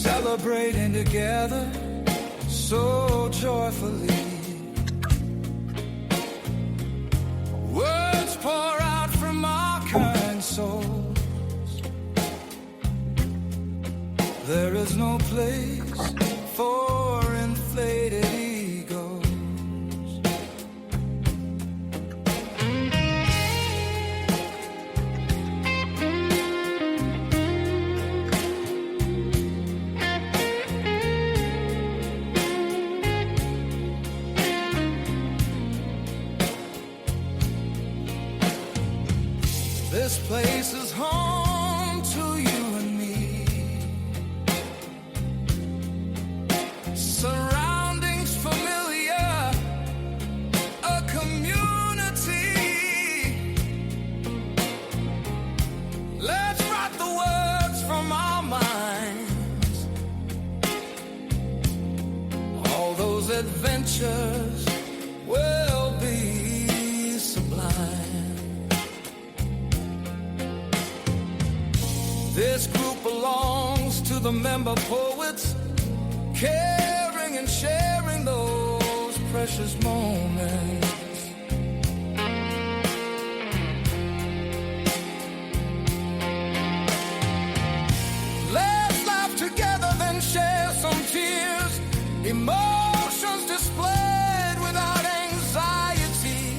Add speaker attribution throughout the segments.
Speaker 1: celebrating together so joyfully. Words pour out from our kind souls. There is no place for inflated egos. This place is home to you and me. Surroundings familiar, a community. Let's write the words from our minds. All those adventures will be sublime. This group belongs to the member poets, caring and sharing those precious moments. Let's laugh together, then share some tears, emotions displayed without anxiety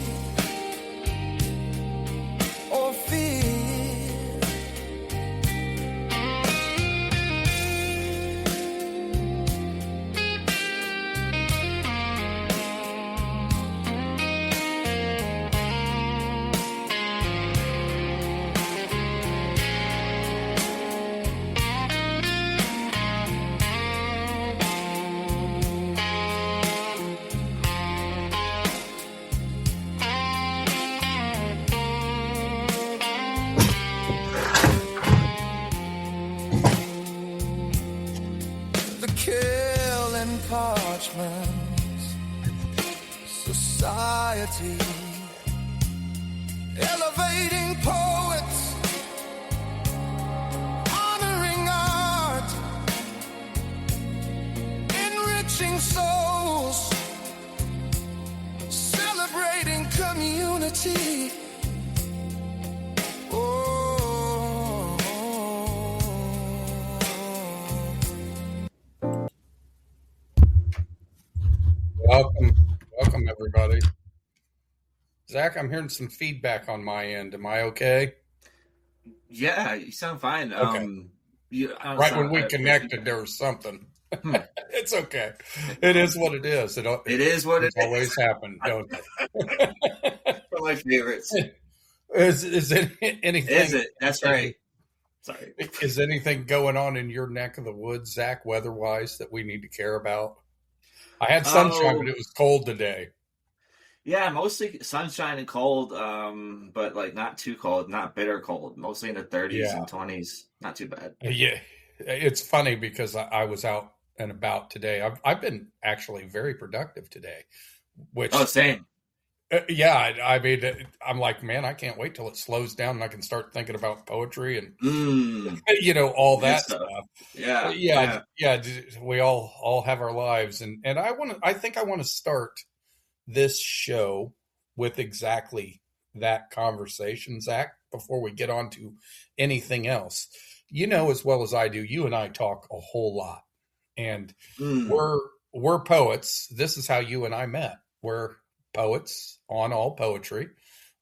Speaker 1: or fear. The Quill and Parchment Society, elevating poets, honoring art, enriching souls, celebrating community.
Speaker 2: Welcome everybody. Zach, I'm hearing some feedback on my end. Am I okay?
Speaker 3: Yeah, you sound fine.
Speaker 2: Okay. Right when we connected, there was something. It's okay. It is what it is. It
Speaker 3: is what it
Speaker 2: always happened, don't it?
Speaker 3: One of my favorites.
Speaker 2: Is it anything?
Speaker 3: Is it? That's right. Sorry.
Speaker 2: Is anything going on in your neck of the woods, Zach, weather-wise, that we need to care about? I had sunshine, but it was cold today.
Speaker 3: Yeah, mostly sunshine and cold, but like not too cold, not bitter cold. Mostly in the 30s and 20s. Not too bad.
Speaker 2: Yeah, it's funny because I was out and about today. I've been actually very productive today. Which
Speaker 3: same.
Speaker 2: Yeah, I mean, I'm like, man, I can't wait till it slows down and I can start thinking about poetry and all that stuff. Yeah. We all have our lives, and I think I want to start this show with exactly that conversation, Zach, before we get on to anything else. You know as well as I do, you and I talk a whole lot, and we're poets. This is how you and I met. We're poets on All Poetry.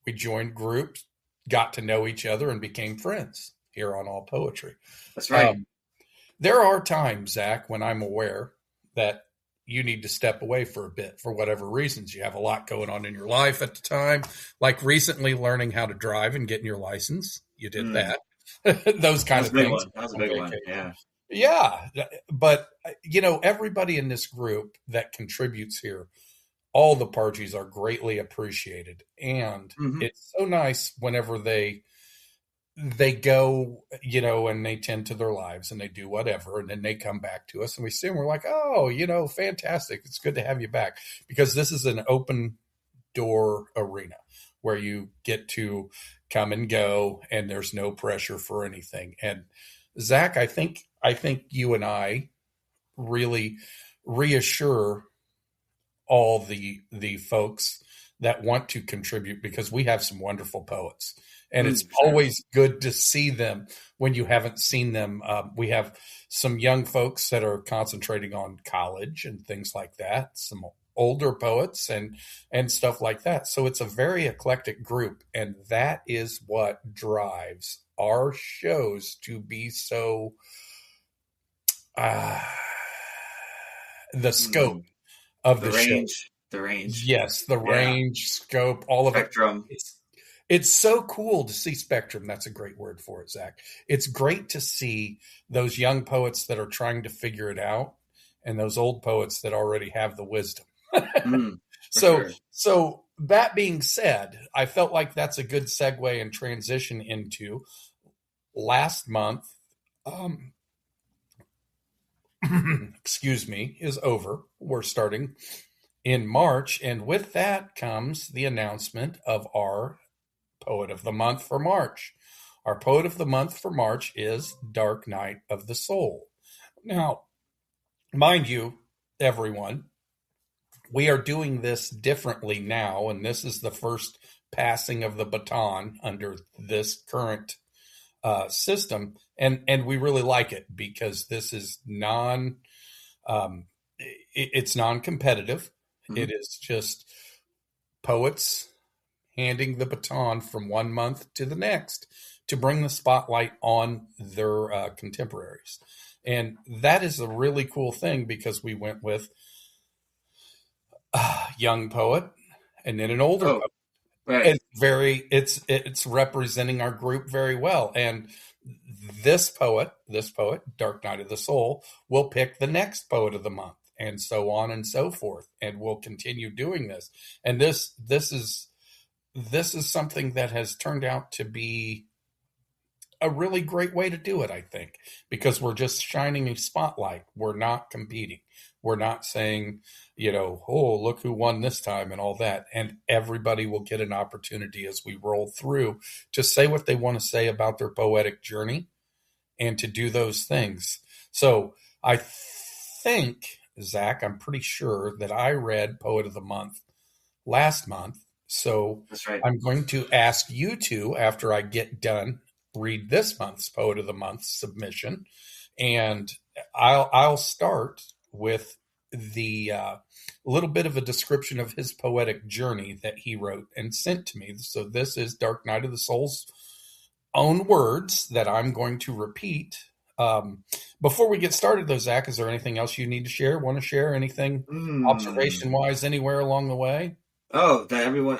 Speaker 2: We joined groups, got to know each other, and became friends here on All Poetry.
Speaker 3: That's right.
Speaker 2: There are times, Zach, when I'm aware that you need to step away for a bit for whatever reasons. You have a lot going on in your life at the time, like recently learning how to drive and getting your license. You did that. Those kind of things.
Speaker 3: That was a big one. Yeah.
Speaker 2: Yeah. But, everybody in this group that contributes here, all the parties are greatly appreciated. And it's so nice whenever they go, and they tend to their lives and they do whatever. And then they come back to us and we see them. We're like, oh, fantastic. It's good to have you back, because this is an open door arena where you get to come and go and there's no pressure for anything. And Zach, I think I think you and I really reassure all the folks that want to contribute, because we have some wonderful poets, and it's always good to see them when you haven't seen them. We have some young folks that are concentrating on college and things like that, some older poets and stuff like that. So it's a very eclectic group, and that is what drives our shows to be so the scope of the
Speaker 3: range,
Speaker 2: show.
Speaker 3: the range.
Speaker 2: Yes, the range, scope, all of
Speaker 3: spectrum.
Speaker 2: It's so cool to see spectrum. That's a great word for it, Zach. It's great to see those young poets that are trying to figure it out, and those old poets that already have the wisdom. So that being said, I felt like that's a good segue and transition into last month. Excuse me, is over. We're starting in March, and with that comes the announcement of our Poet of the Month for March. Our Poet of the Month for March is Dark Night of the Soul. Now, mind you, everyone, we are doing this differently now, and this is the first passing of the baton under this current system, and we really like it because this is it's non-competitive. It is just poets handing the baton from one month to the next to bring the spotlight on their contemporaries. And that is a really cool thing, because we went with a young poet and then an older poet. Right. It's representing our group very well. And this poet, Dark Night of the Soul, will pick the next poet of the month, and so on and so forth. And we'll continue doing this. And this is something that has turned out to be a really great way to do it, I think, because we're just shining a spotlight. We're not competing. We're not saying, oh, look who won this time and all that. And everybody will get an opportunity as we roll through to say what they want to say about their poetic journey and to do those things. So I think, Zach, I'm pretty sure that I read Poet of the Month last month. So that's right. I'm going to ask you to, after I get done, read this month's Poet of the Month submission. And I'll start with the little bit of a description of his poetic journey that he wrote and sent to me. So this is Dark Night of the Soul's own words that I'm going to repeat. Before we get started, though, Zach, is there anything else you need to share? Want to share anything observation-wise anywhere along the way?
Speaker 3: Oh, that everyone,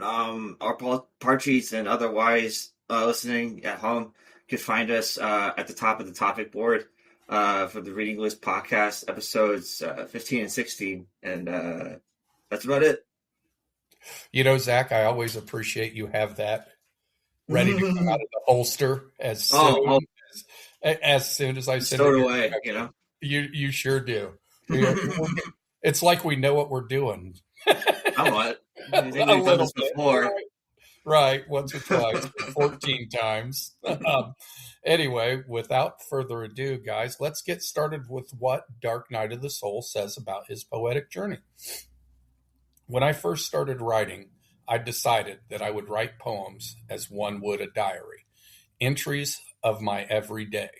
Speaker 3: our Parchies and otherwise listening at home could find us at the top of the topic board for the Reading List podcast episodes 15 and 16. And that's about it.
Speaker 2: Zach, I always appreciate you have that ready to come out of the holster as soon as I send it
Speaker 3: away.
Speaker 2: You sure do. It's like we know what we're doing.
Speaker 3: Somewhat. A little bit before.
Speaker 2: Right, once or twice, 14 times. Anyway, without further ado, guys, let's get started with what Dark Night of the Soul says about his poetic journey. When I first started writing, I decided that I would write poems as one would a diary, entries of my everyday.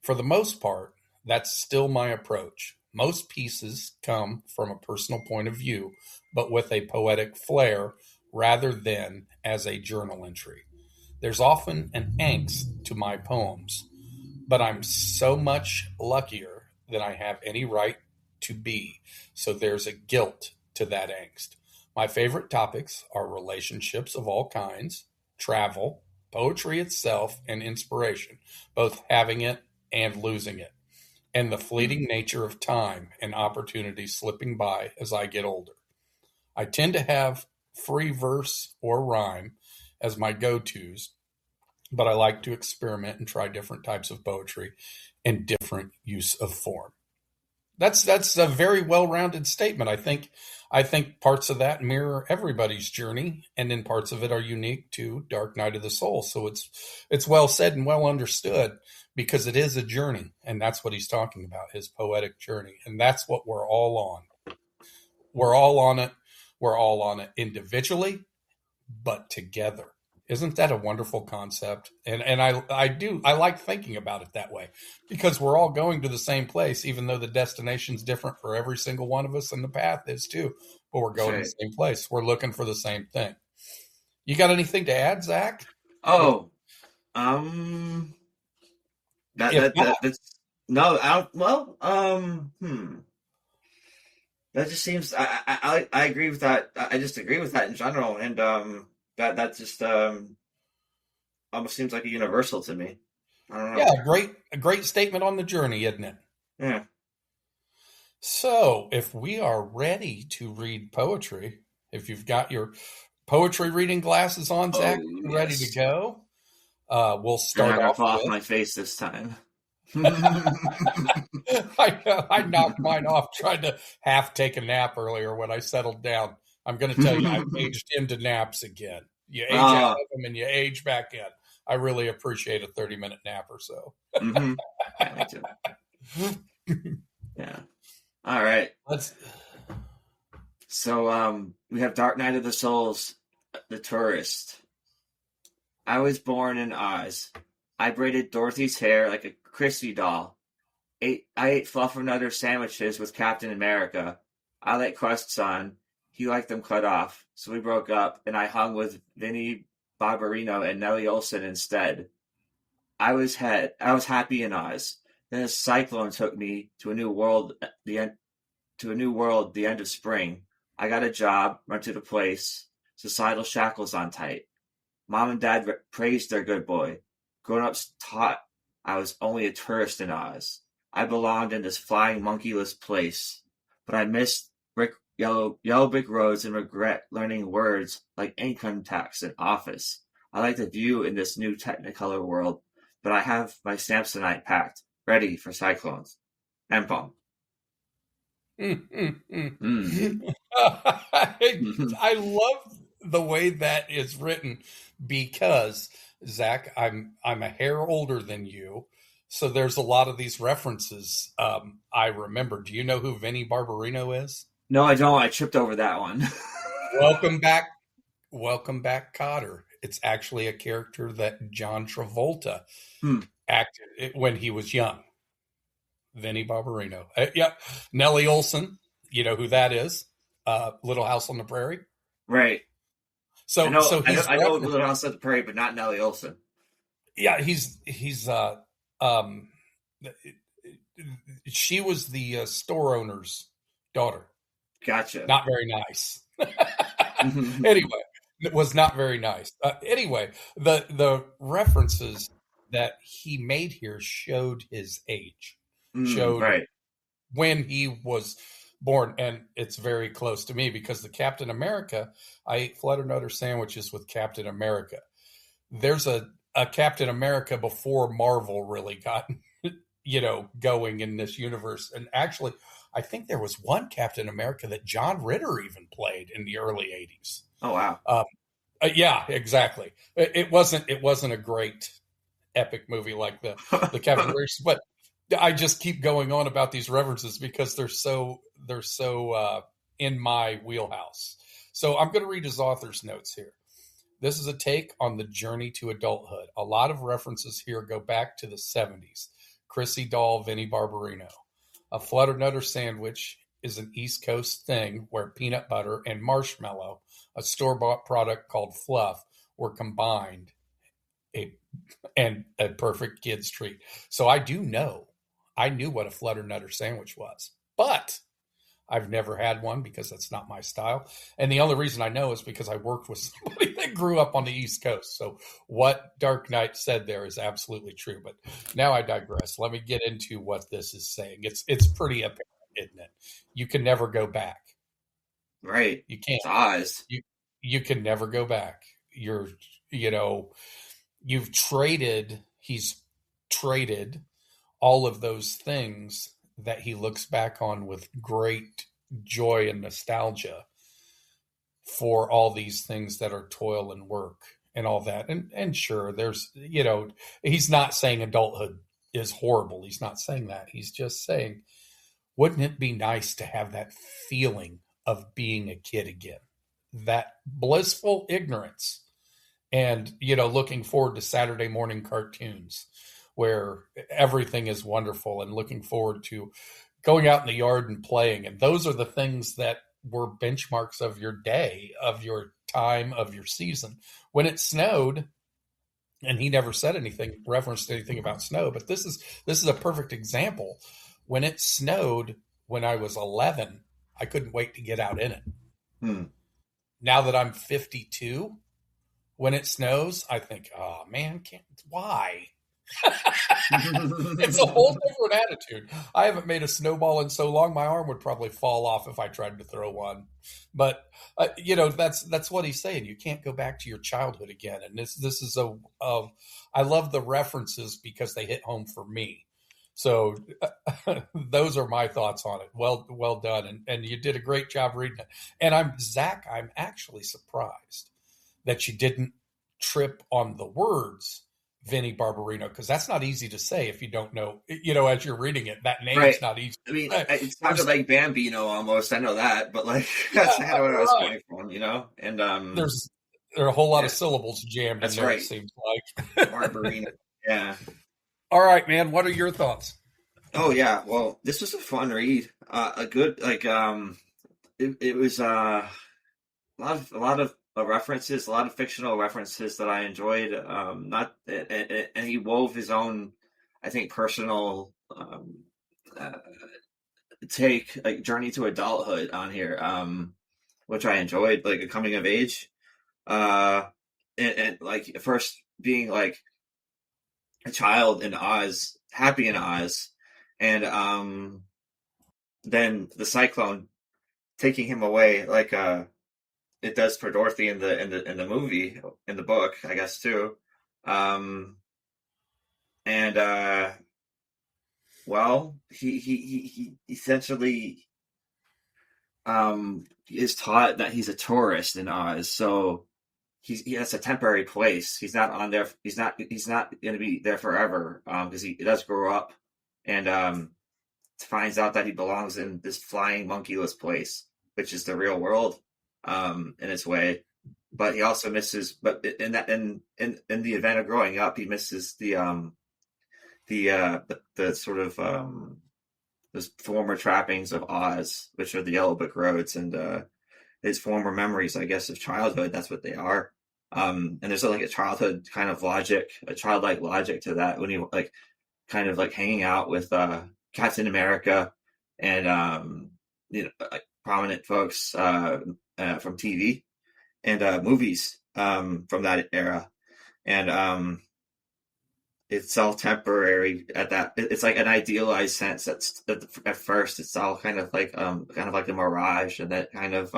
Speaker 2: For the most part, that's still my approach. Most pieces come from a personal point of view, but with a poetic flair rather than as a journal entry. There's often an angst to my poems, but I'm so much luckier than I have any right to be, so there's a guilt to that angst. My favorite topics are relationships of all kinds, travel, poetry itself, and inspiration, both having it and losing it, and the fleeting nature of time and opportunity slipping by as I get older. I tend to have free verse or rhyme as my go-tos, but I like to experiment and try different types of poetry and different use of form. That's a very well-rounded statement. I think parts of that mirror everybody's journey, and then parts of it are unique to Dark Night of the Soul. So it's well said and well understood because it is a journey, and that's what he's talking about, his poetic journey, and that's what we're all on. We're all on it. We're all on it individually, but together. Isn't that a wonderful concept? And I like thinking about it that way because we're all going to the same place, even though the destination's different for every single one of us, and the path is too. But we're going to the same place. We're looking for the same thing. You got anything to add, Zach?
Speaker 3: Oh, that's no. I don't. Well, That just seems. I agree with that. I just agree with that in general, and that just almost seems like a universal to me. I don't know.
Speaker 2: Yeah, a great statement on the journey, isn't it?
Speaker 3: Yeah.
Speaker 2: So, if we are ready to read poetry, if you've got your poetry reading glasses on, Zach, ready to go, we'll start off.
Speaker 3: Fall off my face this time.
Speaker 2: I knocked mine off trying to half take a nap earlier when I settled down. I'm going to tell you, I've aged into naps again. You age out of them and you age back in. I really appreciate a 30-minute nap or so.
Speaker 3: Mm-hmm. Yeah, me too. Yeah. All right. So we have Dark Night of the Souls, The Tourist. I was born in Oz. I braided Dorothy's hair like a Christy doll. I ate Fluffernutter sandwiches with Captain America. I let crusts on. He liked them cut off. So we broke up, and I hung with Vinnie Barbarino and Nellie Olson instead. I was happy in Oz. Then a cyclone took me to a new world. The end of spring. I got a job, rented a place. Societal shackles on tight. Mom and Dad praised their good boy. Grown-ups taught I was only a tourist in Oz. I belonged in this flying monkeyless place, but I missed yellow brick roads and regret learning words like income tax and office. I like the view in this new Technicolor world, but I have my Samsonite packed, ready for cyclones. End poem.
Speaker 2: I love the way that is written because, Zach, I'm a hair older than you, so there's a lot of these references I remember. Do you know who Vinnie Barbarino is?
Speaker 3: No, I don't. I tripped over that one.
Speaker 2: Welcome back, Cotter. It's actually a character that John Travolta acted when he was young. Vinnie Barbarino. Yeah, Nellie Olson. You know who that is? Little House on the Prairie.
Speaker 3: Right.
Speaker 2: So
Speaker 3: I know Little House on the Prairie, but not Nellie Olson.
Speaker 2: Yeah, she was the store owner's daughter.
Speaker 3: Gotcha.
Speaker 2: Not very nice. Anyway, it was not very nice. Anyway, the references that he made here showed his age. Showed
Speaker 3: right.
Speaker 2: when he was born, and it's very close to me because the Captain America, I ate Flutternutter sandwiches with Captain America. There's a Captain America before Marvel really got going in this universe. And actually, I think there was one Captain America that John Ritter even played in the early 80s.
Speaker 3: Oh, wow.
Speaker 2: Yeah, exactly. It wasn't a great epic movie like the Captain America, but I just keep going on about these references because they're so in my wheelhouse. So I'm going to read his author's notes here. This is a take on the journey to adulthood. A lot of references here go back to the 70s. Chrissy Doll, Vinnie Barbarino. A Flutternutter sandwich is an East Coast thing where peanut butter and marshmallow, a store-bought product called fluff, were combined and a perfect kid's treat. So I knew what a Flutternutter sandwich was, but I've never had one because that's not my style. And the only reason I know is because I worked with somebody that grew up on the East Coast. So what Dark Knight said there is absolutely true. But now I digress. Let me get into what this is saying. It's pretty apparent, isn't it? You can never go back.
Speaker 3: Right.
Speaker 2: You can't.
Speaker 3: It's Oz.
Speaker 2: You can never go back. He's traded all of those things that he looks back on with great joy and nostalgia for all these things that are toil and work and all that. And sure, there's, he's not saying adulthood is horrible. He's not saying that. He's just saying, wouldn't it be nice to have that feeling of being a kid again? That blissful ignorance. And, looking forward to Saturday morning cartoons where everything is wonderful, and looking forward to going out in the yard and playing. And those are the things that were benchmarks of your day, of your time, of your season. When it snowed, and he never said anything, referenced anything about snow, but this is a perfect example. When it snowed when I was 11, I couldn't wait to get out in it. Now that I'm 52, when it snows, I think, oh man, why? It's a whole different attitude. I haven't made a snowball in so long, my arm would probably fall off if I tried to throw one. But that's what he's saying. You can't go back to your childhood again. And this is I love the references because they hit home for me. So those are my thoughts on it. Well done, and you did a great job reading it. And I'm actually surprised that you didn't trip on the words Vinnie Barbarino, because that's not easy to say if you don't know, as you're reading it, that name's right. Not easy.
Speaker 3: I mean, it sounded like Bambino almost. I know that, but that's kind of what I was going from, and
Speaker 2: there are a whole lot of syllables jammed in there, right. It seems like.
Speaker 3: Barbarino, yeah.
Speaker 2: All right, man, what are your thoughts?
Speaker 3: Oh, yeah, well, this was a fun read. A good, it was a lot of references, a lot of fictional references that I enjoyed. And he wove his own, I think, personal take, like journey to adulthood on here, which I enjoyed, like a coming of age, and like first being like a child in Oz, happy in Oz, and then the cyclone taking him away, like it does for Dorothy in the movie, in the book, I guess too. Well, he essentially is taught that he's a tourist in Oz, so he has a temporary place. He's not on there. He's not going to be there forever, because he does grow up and finds out that he belongs in this flying monkeyless place, which is the real world. In its way, but he also misses. But in the event of growing up, he misses the sort of those former trappings of Oz, which are the Yellow Brick Roads, and his former memories, I guess, of childhood. That's what they are. And there's like a childhood kind of logic, a childlike logic to that when he like kind of like hanging out with Captain America and like prominent folks from TV and movies from that era, and it's all temporary at that. It's like an idealized sense. That's at first it's all kind of like a mirage, and that kind of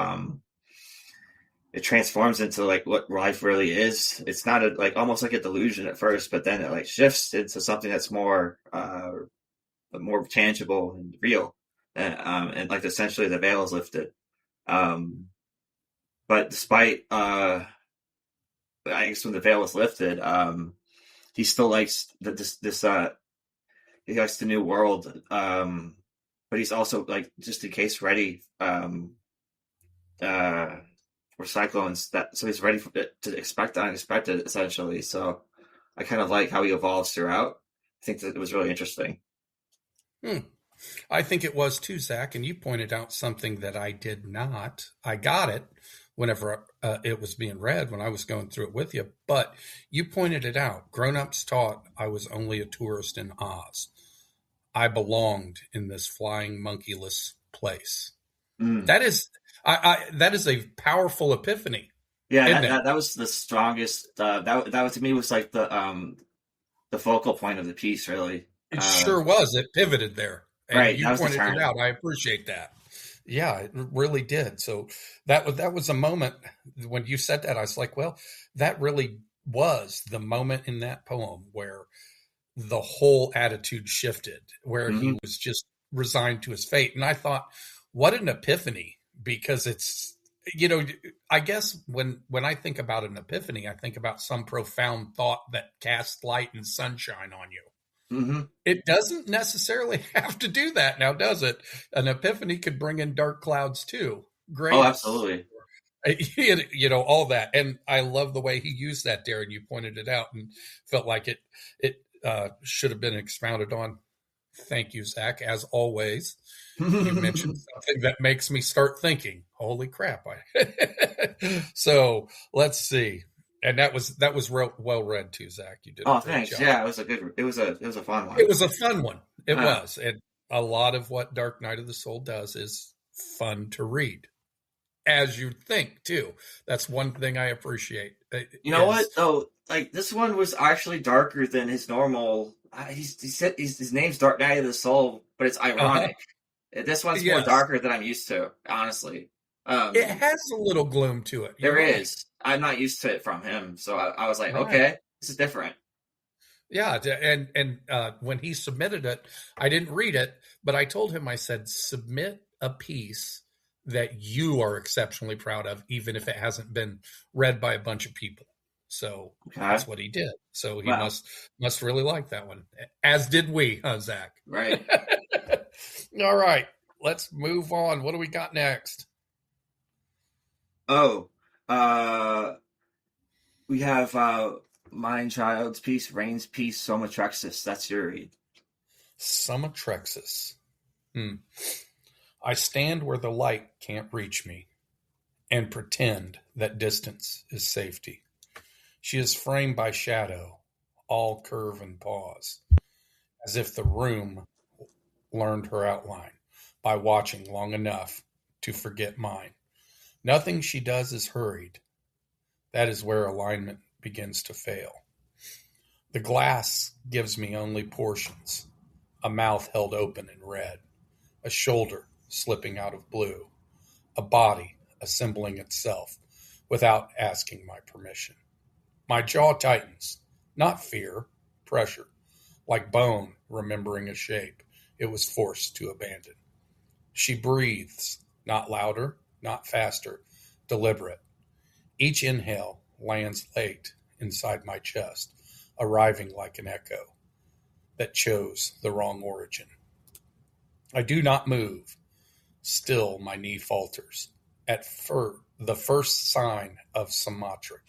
Speaker 3: it transforms into like what life really is. It's not like almost like a delusion at first, but then it like shifts into something that's more tangible and real, and like essentially the veil is lifted. But despite, I guess when the veil was lifted, he still likes he likes the new world. But he's also like just in case ready for cyclones. So he's ready to expect the unexpected, essentially. So I kind of like how he evolves throughout. I think that it was really interesting.
Speaker 2: I think it was too, Zach, and you pointed out something that I did not. I got it whenever it was being read when I was going through it with you, but you pointed it out. Grown-ups taught I was only a tourist in Oz. I belonged in this flying monkeyless place. That is a powerful epiphany.
Speaker 3: Yeah, that was the strongest. That to me was like the focal point of the piece, really.
Speaker 2: It sure was. It pivoted there. And
Speaker 3: right,
Speaker 2: you pointed it out. I appreciate that. Yeah, it really did. So that was a moment when you said that. I was like, well, that really was the moment in that poem where the whole attitude shifted, where he was just resigned to his fate. And I thought, what an epiphany, because it's, I guess when I think about an epiphany, I think about some profound thought that casts light and sunshine on you.
Speaker 3: Mm-hmm.
Speaker 2: It doesn't necessarily have to do that now, does it? An epiphany could bring in dark clouds too. Great.
Speaker 3: Oh, absolutely.
Speaker 2: All that. And I love the way he used that, Darren. You pointed it out and felt like it should have been expounded on. Thank you, Zach. As always, you mentioned something that makes me start thinking, holy crap. So let's see. And that was well read too, Zach. You did.
Speaker 3: Oh, thanks. Job. Yeah, it was a fun one.
Speaker 2: It was a fun one. It was. And a lot of what Dark Night of the Soul does is fun to read. As you think too. That's one thing I appreciate.
Speaker 3: You know what though? Like, this one was actually darker than his normal. He said his name's Dark Night of the Soul, but it's ironic. This one's more darker than I'm used to, honestly.
Speaker 2: It has a little gloom to it.
Speaker 3: There is. I'm not used to it from him, so I was like, okay, this is different.
Speaker 2: Yeah, and when he submitted it, I didn't read it, but I told him, I said, submit a piece that you are exceptionally proud of, even if it hasn't been read by a bunch of people. So that's what he did. So he must really like that one, as did we, huh, Zach?
Speaker 3: Right.
Speaker 2: All right, let's move on. What do we got next?
Speaker 3: Oh, we have Mind Child's piece, Rain's piece, Somatrexis. That's your read.
Speaker 2: Somatrexis. I stand where the light can't reach me and pretend that distance is safety. She is framed by shadow, all curve and pause, as if the room learned her outline by watching long enough to forget mine. Nothing she does is hurried. That is where alignment begins to fail. The glass gives me only portions, a mouth held open in red, a shoulder slipping out of blue, a body assembling itself without asking my permission. My jaw tightens, not fear, pressure, like bone remembering a shape it was forced to abandon. She breathes, not louder, not faster, deliberate. Each inhale lands late inside my chest, arriving like an echo that chose the wrong origin. I do not move. Still, my knee falters. At the first sign of somatrexis,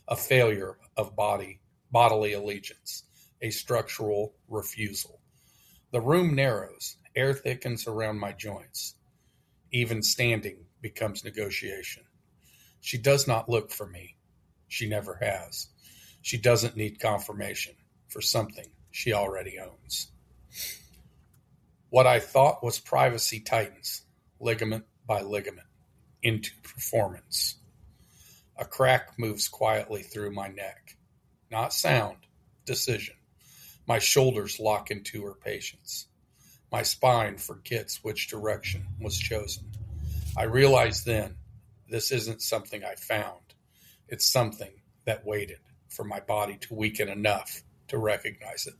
Speaker 2: a failure of bodily allegiance, a structural refusal. The room narrows, air thickens around my joints. Even standing becomes negotiation. She does not look for me. She never has. She doesn't need confirmation for something she already owns. What I thought was privacy tightens, ligament by ligament, into performance. A crack moves quietly through my neck. Not sound, decision. My shoulders lock into her patience. My spine forgets which direction was chosen. I realize then, this isn't something I found. It's something that waited for my body to weaken enough to recognize it.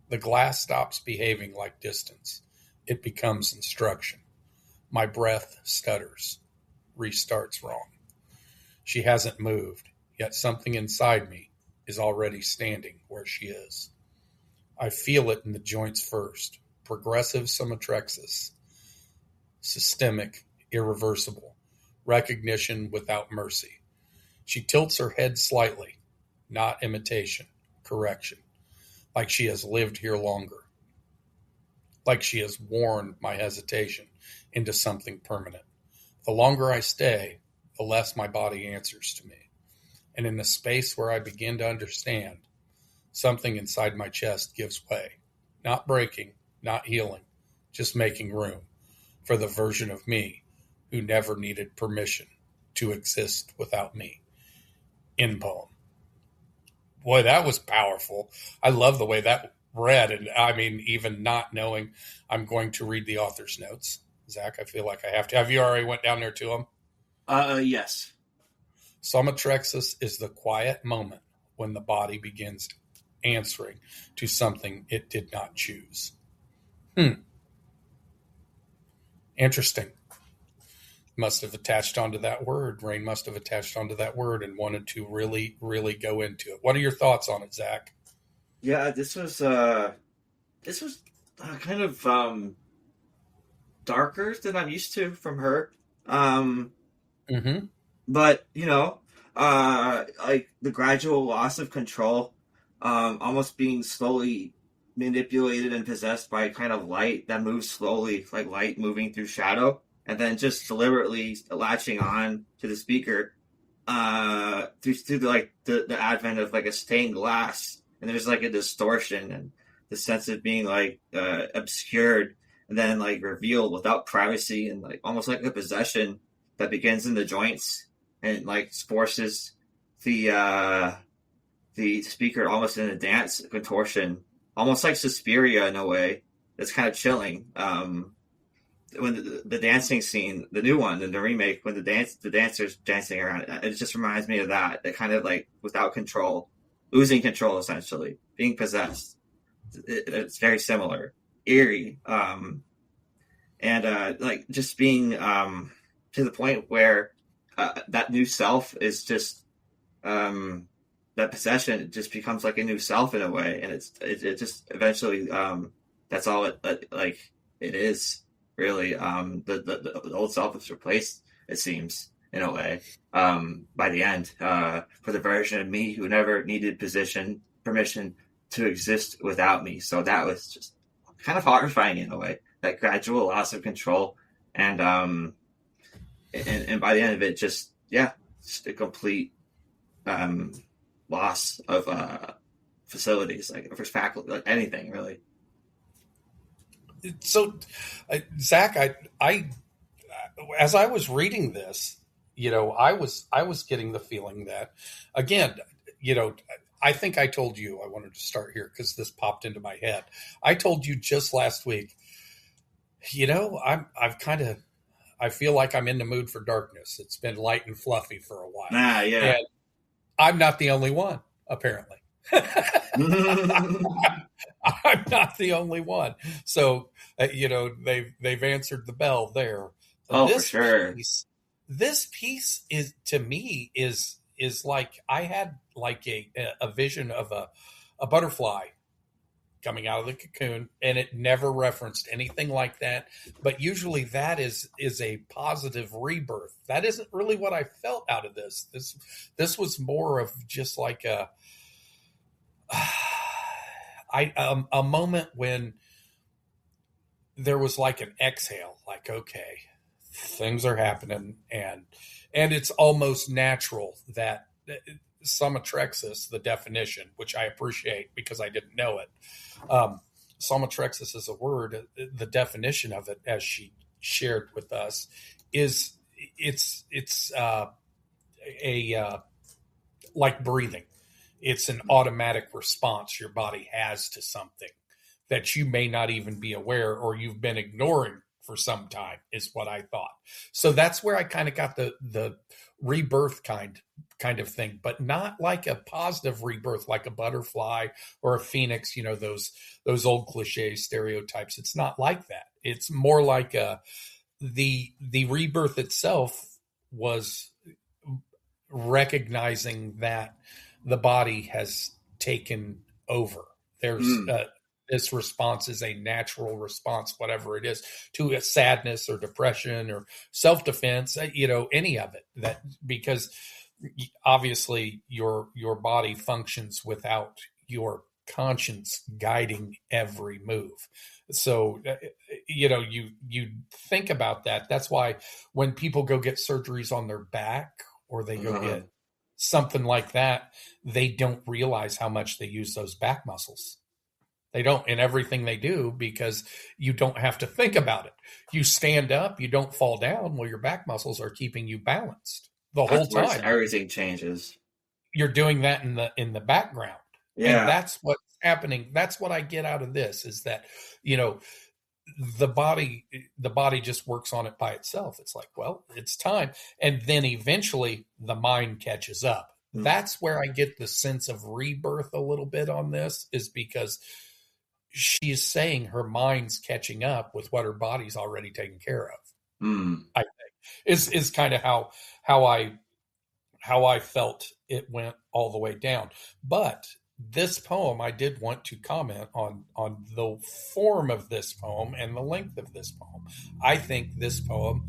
Speaker 2: The glass stops behaving like distance. It becomes instruction. My breath stutters, restarts wrong. She hasn't moved, yet something inside me is already standing where she is. I feel it in the joints first. Progressive somatrexis. Systemic, irreversible. Recognition without mercy. She tilts her head slightly, not imitation, correction, like she has lived here longer, like she has worn my hesitation into something permanent. The longer I stay, the less my body answers to me. And in the space where I begin to understand, something inside my chest gives way, not breaking, not healing, just making room for the version of me who never needed permission to exist without me. End poem. Boy, that was powerful. I love the way that read. And I mean, even not knowing I'm going to read the author's notes. Zach, I feel like I have to. Have you already went down there to them?
Speaker 3: Yes.
Speaker 2: Somatrexis is the quiet moment when the body begins answering to something it did not choose. Interesting. Must have attached onto that word. Rain must have attached onto that word and wanted to really, really go into it. What are your thoughts on it, Zach?
Speaker 3: Yeah, this was kind of darker than I'm used to from her. But like the gradual loss of control, almost being slowly manipulated and possessed by kind of light that moves slowly, like light moving through shadow, and then just deliberately latching on to the speaker through the advent of like a stained glass, and there's like a distortion and the sense of being like obscured and then like revealed without privacy, and like almost like a possession that begins in the joints and like forces the speaker almost in a dance contortion, almost like Suspiria in a way. That's kind of chilling. When the dancing scene, the new one, in the remake, when the dancers dancing around, it just reminds me of that. That kind of like without control, losing control, essentially being possessed. It's very similar, eerie, and like just being to the point where that new self is just that possession just becomes like a new self in a way, and it just eventually that's all it like it is really. The old self is replaced, it seems, in a way, by the end, for the version of me who never needed permission to exist without me. So that was just kind of horrifying in a way, that gradual loss of control, and by the end of it, just a complete loss of facilities, like for faculty, like anything really.
Speaker 2: So, Zach, I as I was reading this, I was getting the feeling that, again, I think I told you I wanted to start here because this popped into my head. I told you just last week, I feel like I'm in the mood for darkness. It's been light and fluffy for a while.
Speaker 3: Yeah.
Speaker 2: And I'm not the only one, apparently. I'm not the only one. So, they've answered the bell there.
Speaker 3: For sure.
Speaker 2: This piece is, to me, is like, I had like a vision of a butterfly coming out of the cocoon, and it never referenced anything like that. But usually that is a positive rebirth. That isn't really what I felt out of this. This was more of just like a moment when there was like an exhale, like, okay, things are happening, and it's almost natural that Somatrexis, the definition, which I appreciate because I didn't know it. Somatrexis is a word. The definition of it, as she shared with us, is it's like breathing. It's an automatic response your body has to something that you may not even be aware or you've been ignoring for some time, is what I thought. So that's where I kind of got the rebirth kind of thing, but not like a positive rebirth, like a butterfly or a phoenix, those old cliche stereotypes. It's not like that. It's more like the rebirth itself was recognizing that the body has taken over. There's this response is a natural response, whatever it is, to a sadness or depression or self-defense, any of it, that because obviously your body functions without your conscience guiding every move. So, you think about that. That's why when people go get surgeries on their back or they go get something like that, they don't realize how much they use those back muscles. They don't in everything they do, because you don't have to think about it. You stand up, you don't fall down. Well, your back muscles are keeping you balanced the whole time.
Speaker 3: Everything changes.
Speaker 2: You're doing that in the background.
Speaker 3: Yeah.
Speaker 2: And that's what's happening. That's what I get out of this, is that, the body just works on it by itself. It's like, well, it's time. And then eventually the mind catches up. That's where I get the sense of rebirth a little bit on this, is because she's saying her mind's catching up with what her body's already taken care of. I think is kind of how I felt it went all the way down. But this poem, I did want to comment on the form of this poem and the length of this poem. I think this poem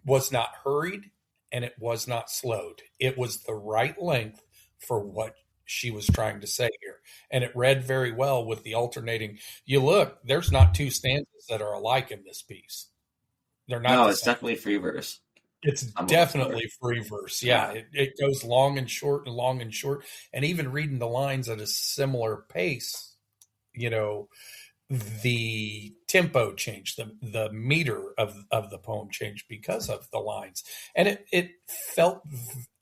Speaker 2: was not hurried and it was not slowed. It was the right length for what she was trying to say here. And it read very well with the alternating. You look, there's not two stanzas that are alike in this piece. They're not.
Speaker 3: No, it's definitely free verse.
Speaker 2: It's definitely free verse. Yeah. It goes long and short and long and short. And even reading the lines at a similar pace, the tempo changed, the meter of the poem changed because of the lines. And it felt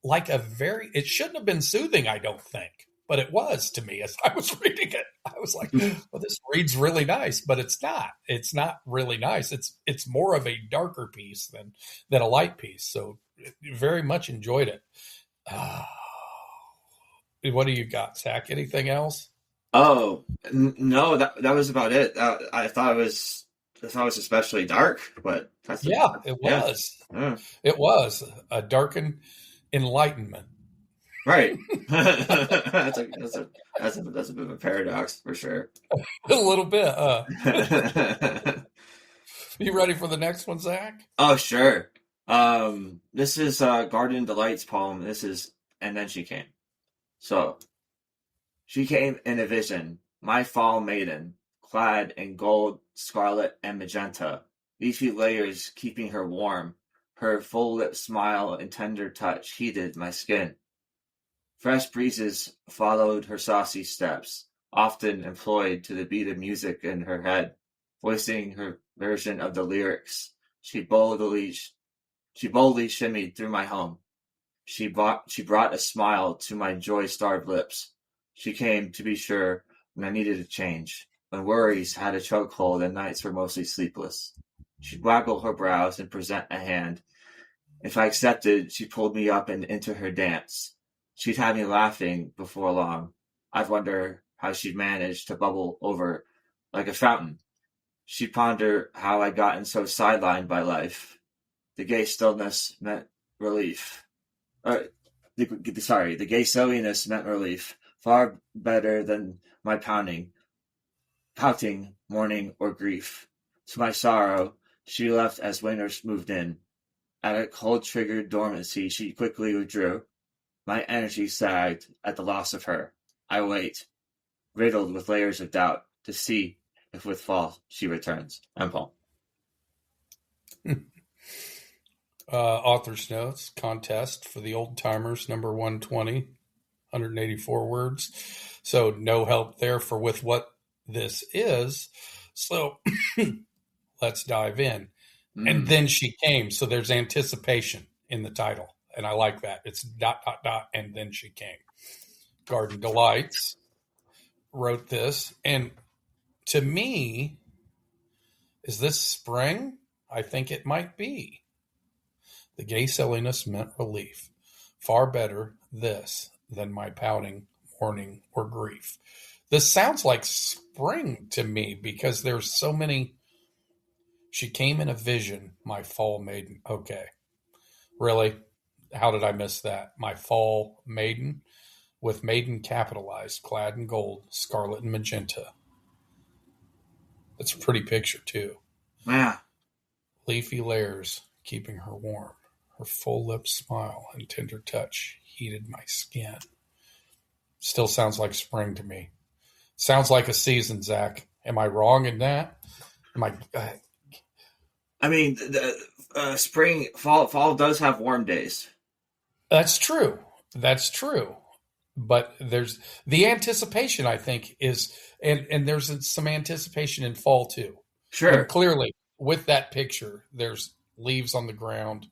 Speaker 2: like it shouldn't have been soothing, I don't think, but it was to me as I was reading it. I was like, well, this reads really nice, but it's not really nice. It's more of a darker piece than a light piece. So very much enjoyed it. What do you got, Zach? Anything else?
Speaker 3: Oh, no, that was about it. I thought it was especially dark, but
Speaker 2: it was. Yeah. It was a darkened enlightenment.
Speaker 3: Right. that's a bit of a paradox for sure.
Speaker 2: A little bit. You ready for the next one, Zach?
Speaker 3: Oh, sure. This is Garden Delight's poem. This is And Then She Came. So, she came in a vision, my fall maiden, clad in gold, scarlet, and magenta, leafy layers keeping her warm. Her full-lipped smile and tender touch heated my skin. Fresh breezes followed her saucy steps, often employed to the beat of music in her head, voicing her version of the lyrics. She boldly shimmied through my home. She brought a smile to my joy-starved lips. She came, to be sure, when I needed a change, when worries had a chokehold and nights were mostly sleepless. She'd waggle her brows and present a hand. If I accepted, she pulled me up and into her dance. She'd have me laughing before long. I'd wonder how she'd manage to bubble over like a fountain. She'd ponder how I'd gotten so sidelined by life. The gay stillness meant relief. The gay silliness meant relief. Far better than my pouting, mourning, or grief. To my sorrow, she left as winter moved in. At a cold-triggered dormancy, she quickly withdrew. My energy sagged at the loss of her. I wait, riddled with layers of doubt, to see if with fall she returns. End poem.
Speaker 2: Author's notes, contest for the old timers, number 120, 184 words. So no help there for with what this is. So let's dive in. And then she came. So there's anticipation in the title. And I like that. It's ... and then she came. Garden Delights wrote this. And to me, is this spring? I think it might be. The gay silliness meant relief. Far better this than my pouting, mourning, or grief. This sounds like spring to me because there's so many. She came in a vision, my fall maiden. Okay. Really? How did I miss that? My fall maiden, with maiden capitalized, clad in gold, scarlet, and magenta. That's a pretty picture, too.
Speaker 3: Yeah.
Speaker 2: Leafy layers keeping her warm. Her full-lipped smile and tender touch heated my skin. Still sounds like spring to me. Sounds like a season, Zach. Am I wrong in that?
Speaker 3: I mean, the spring, fall does have warm days.
Speaker 2: That's true. But there's the anticipation, I think, is, and there's some anticipation in fall too.
Speaker 3: Sure.
Speaker 2: And clearly, with that picture, there's leaves on the ground.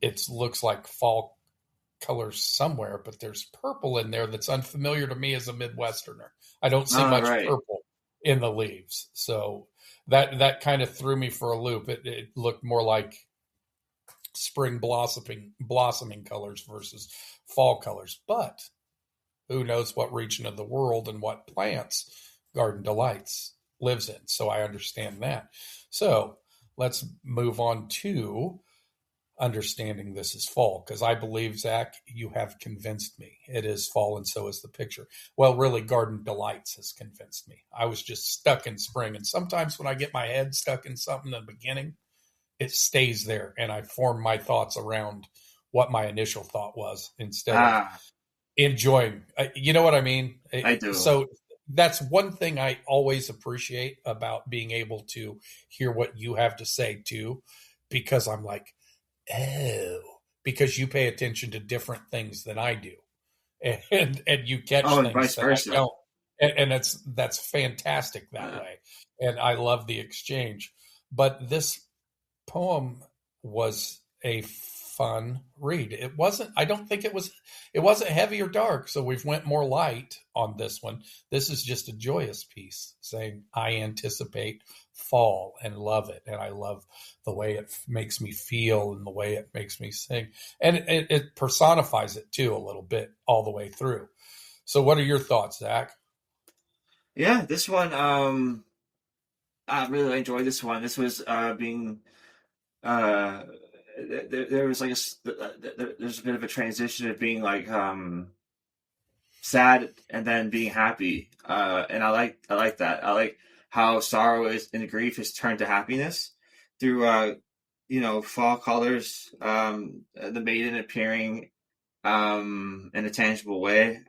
Speaker 2: It looks like fall colors somewhere, but there's purple in there that's unfamiliar to me as a Midwesterner. I don't see much purple in the leaves. So that kind of threw me for a loop. It looked more like spring blossoming colors versus fall colors. But who knows what region of the world and what plants Garden Delights lives in. So I understand that. So let's move on to understanding this is fall, because I believe, Zach, you have convinced me it is fall, and so is the picture. Well, really, Garden Delights has convinced me. I was just stuck in spring, and sometimes when I get my head stuck in something in the beginning, it stays there, and I form my thoughts around what my initial thought was instead of enjoying. You know what I mean?
Speaker 3: I do.
Speaker 2: So that's one thing I always appreciate about being able to hear what you have to say too, because I'm like, oh, because you pay attention to different things than I do, and you catch things
Speaker 3: vice
Speaker 2: that
Speaker 3: versa.
Speaker 2: I don't, and that's fantastic that way, and I love the exchange. But this poem was a fun read. It wasn't. I don't think it was. It wasn't heavy or dark, so we've went more light on this one. This is just a joyous piece saying I anticipate fall and love it, and I love the way it makes me feel and the way it makes me sing, and it personifies it too a little bit all the way through. So what are your thoughts, Zach?
Speaker 3: Yeah, this one, I really enjoyed this one. This was being there was like there's a bit of a transition of being like sad and then being happy, and I like that. I like how sorrow is and grief is turned to happiness through fall colors, the maiden appearing in a tangible way,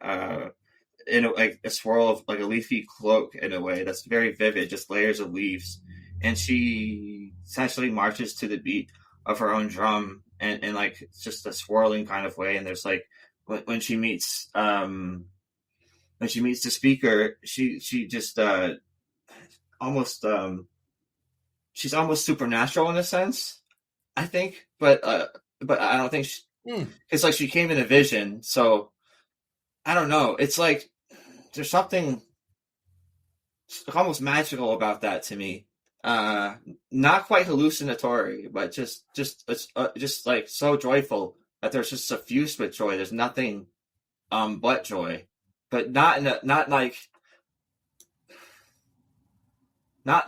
Speaker 3: in like a swirl of like a leafy cloak in a way that's very vivid, just layers of leaves, and she essentially marches to the beat of her own drum, and like just a swirling kind of way. And there's like when she meets the speaker, she just almost she's almost supernatural in a sense, I think, but I don't think it's like she came in a vision. So I don't know. It's like there's something almost magical about that to me. Not quite hallucinatory, but just like so joyful that there's just suffused with joy. There's nothing but joy, but not in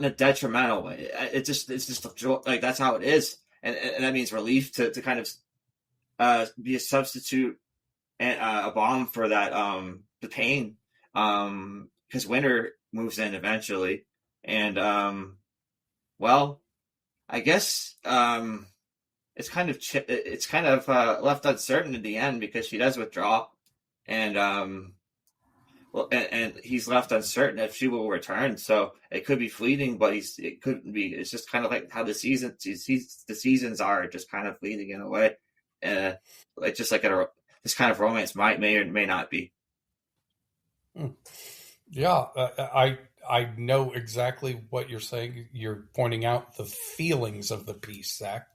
Speaker 3: a detrimental way. It's just a joy. Like that's how it is, and that means relief to kind of be a substitute and a balm for that the pain, because winter moves in eventually, and well, I guess it's kind of left uncertain in the end because she does withdraw, and and he's left uncertain if she will return. So it could be fleeting, but it couldn't be. It's just kind of like how the seasons are, just kind of fleeting in a way, like just like this kind of romance may or may not be.
Speaker 2: Yeah, I know exactly what you're saying. You're pointing out the feelings of the piece, Zach.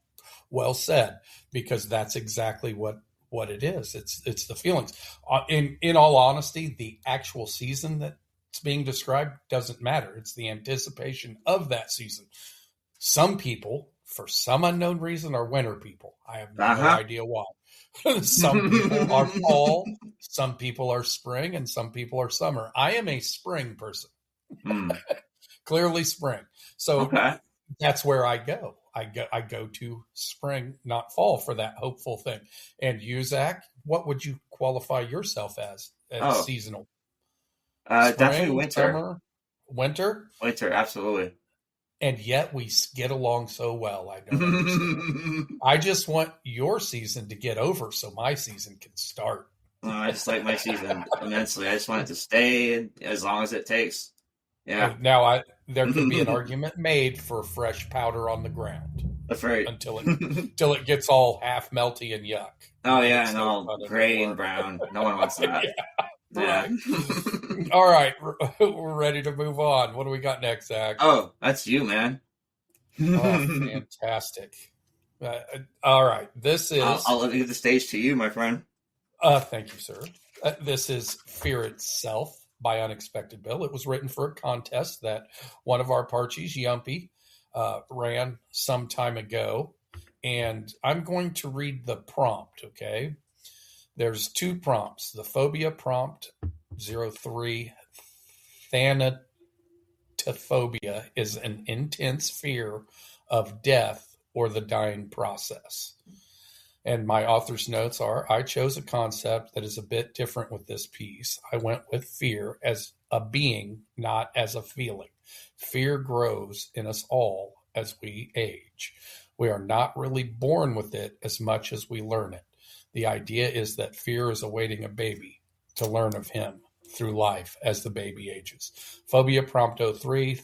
Speaker 2: Well said, because that's exactly what it is. It's the feelings. In all honesty, the actual season that's being described doesn't matter. It's the anticipation of that season. Some people, for some unknown reason, are winter people. I have no idea why. Some people are fall, some people are spring, and some people are summer. I am a spring person. Clearly spring. So that's where I go. I go to spring, not fall, for that hopeful thing. And you, Zach, what would you qualify yourself as seasonal?
Speaker 3: Spring, definitely winter.
Speaker 2: Summer, winter?
Speaker 3: Winter, absolutely.
Speaker 2: And yet we get along so well. I don't understand. I just want your season to get over so my season can start.
Speaker 3: I just like my season immensely. I just want it to stay as long as it takes. Yeah.
Speaker 2: Now, there could be an argument made for fresh powder on the ground.
Speaker 3: That's right.
Speaker 2: Until it gets all half melty and yuck.
Speaker 3: Oh yeah, and all gray and brown. No one wants that.
Speaker 2: Yeah. All right, we're ready to move on. What do we got next, Zach?
Speaker 3: Oh, that's you, man.
Speaker 2: Fantastic. All right, this is...
Speaker 3: I'll leave the stage to you, my friend.
Speaker 2: Thank you, sir. This is Fear Itself by Unexpected Bill. It was written for a contest that one of our Parchies, Yumpy, ran some time ago. And I'm going to read the prompt, okay? There's 2 prompts. The phobia prompt 03, thanatophobia is an intense fear of death or the dying process. And my author's notes are, I chose a concept that is a bit different with this piece. I went with fear as a being, not as a feeling. Fear grows in us all as we age. We are not really born with it as much as we learn it. The idea is that fear is awaiting a baby to learn of him through life as the baby ages. Phobia prompt 03,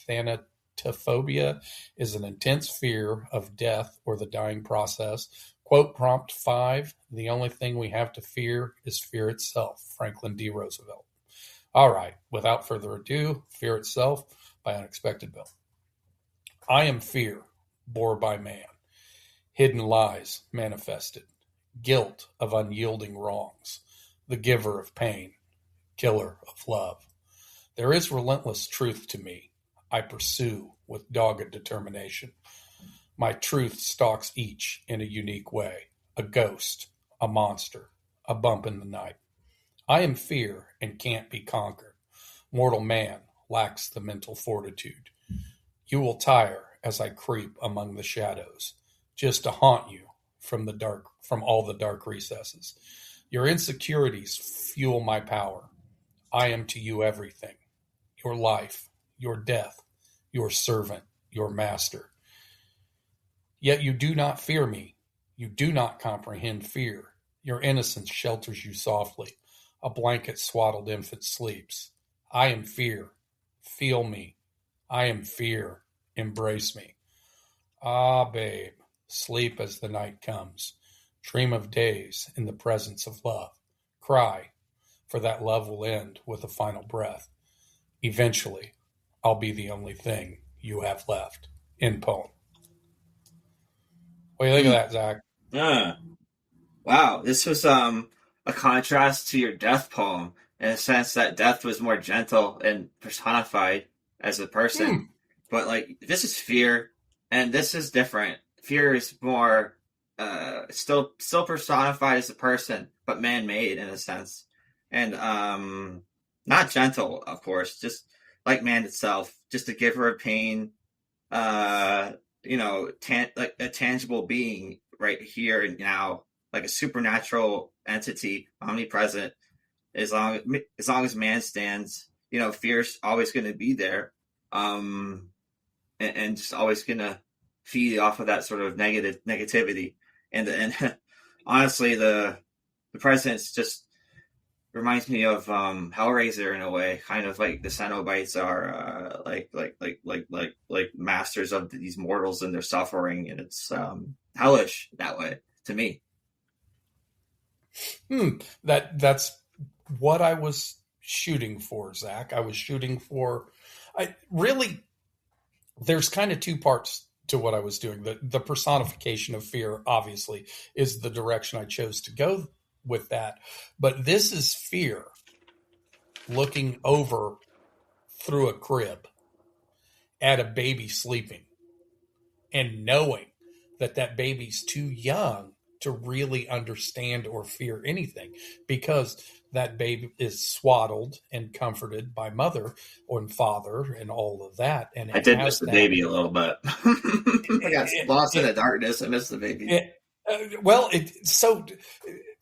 Speaker 2: thanatophobia is an intense fear of death or the dying process. Quote prompt 5, the only thing we have to fear is fear itself. Franklin D. Roosevelt. All right, without further ado, Fear Itself by Unexpected Bill. I am fear, bore by man, hidden lies manifested, guilt of unyielding wrongs, the giver of pain, killer of love. There is relentless truth to me. I pursue with dogged determination. My truth stalks each in a unique way, a ghost, a monster, a bump in the night. I am fear and can't be conquered. Mortal man lacks the mental fortitude. You will tire as I creep among the shadows, just to haunt you from all the dark recesses. Your insecurities fuel my power. I am to you everything. Your life, your death, your servant, your master. Yet you do not fear me. You do not comprehend fear. Your innocence shelters you softly. A blanket swaddled infant sleeps. I am fear. Feel me. I am fear. Embrace me. Ah, babe, sleep as the night comes. Dream of days in the presence of love. Cry, for that love will end with a final breath. Eventually, I'll be the only thing you have left. End poem. What do you think of that, Zach?
Speaker 3: Wow, this was a contrast to your death poem in a sense that death was more gentle and personified as a person. But like this is fear, and this is different. Fear is more still personified as a person, but man-made in a sense, and not gentle, of course, just like man itself, just a giver of pain. Like a tangible being right here and now, like a supernatural entity, omnipresent. As long as man stands, fear's always going to be there, and just always going to feed off of that sort of negativity. And honestly, the president's just reminds me of Hellraiser in a way, kind of like the Cenobites are like masters of these mortals and their suffering, and it's hellish that way to me.
Speaker 2: That's what I was shooting for, Zach. I was shooting for. There's kind of 2 parts to what I was doing. The personification of fear, obviously, is the direction I chose to go with that. But this is fear looking over through a crib at a baby sleeping and knowing that baby's too young to really understand or fear anything, because that baby is swaddled and comforted by mother or father and all of that. And
Speaker 3: I did miss the baby a little bit. I got lost in the darkness. I missed the baby.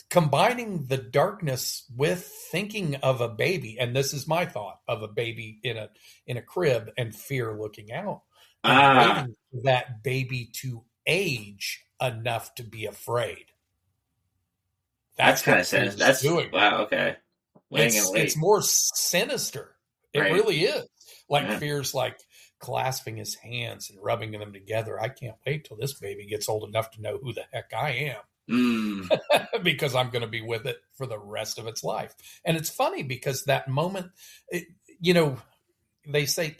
Speaker 2: Combining the darkness with thinking of a baby, and this is my thought of a baby in a crib and fear looking out, and waiting for that baby to age enough to be afraid.
Speaker 3: That's kind of sinister. That's doing. Wow. Okay.
Speaker 2: It's more sinister. It really is. Fear's like clasping his hands and rubbing them together. I can't wait till this baby gets old enough to know who the heck I am. Because I'm going to be with it for the rest of its life. And it's funny because that moment, they say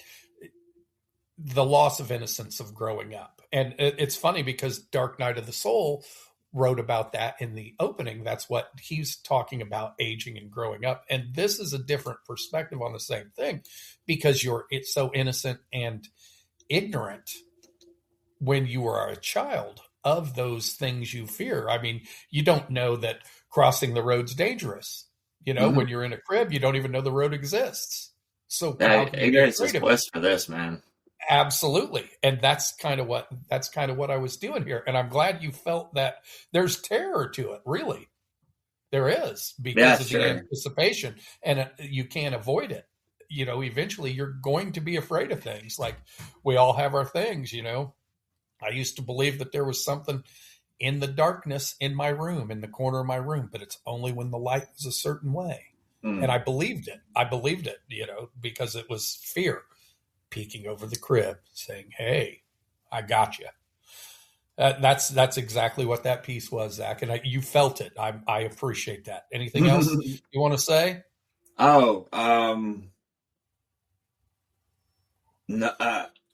Speaker 2: the loss of innocence of growing up. And it's funny because Dark Night of the Soul wrote about that in the opening. That's what he's talking about, aging and growing up. And this is a different perspective on the same thing, because it's so innocent and ignorant when you are a child of those things you fear. I mean, you don't know that crossing the road's dangerous. When you're in a crib, you don't even know the road exists. So how can you be
Speaker 3: ignorance is
Speaker 2: afraid of
Speaker 3: bliss
Speaker 2: it?
Speaker 3: for this, man.
Speaker 2: Absolutely. And that's kind of what I was doing here. And I'm glad you felt that there's terror to it. Really. There is, because of the anticipation, and you can't avoid it. Eventually you're going to be afraid of things. Like, we all have our things, I used to believe that there was something in the darkness in my room, in the corner of my room, but it's only when the light was a certain way. And I believed it. Because it was fear peeking over the crib saying, "Hey, I got you." That's exactly what that piece was, Zach. And you felt it. I appreciate that. Anything else you want to say?
Speaker 3: Oh, no,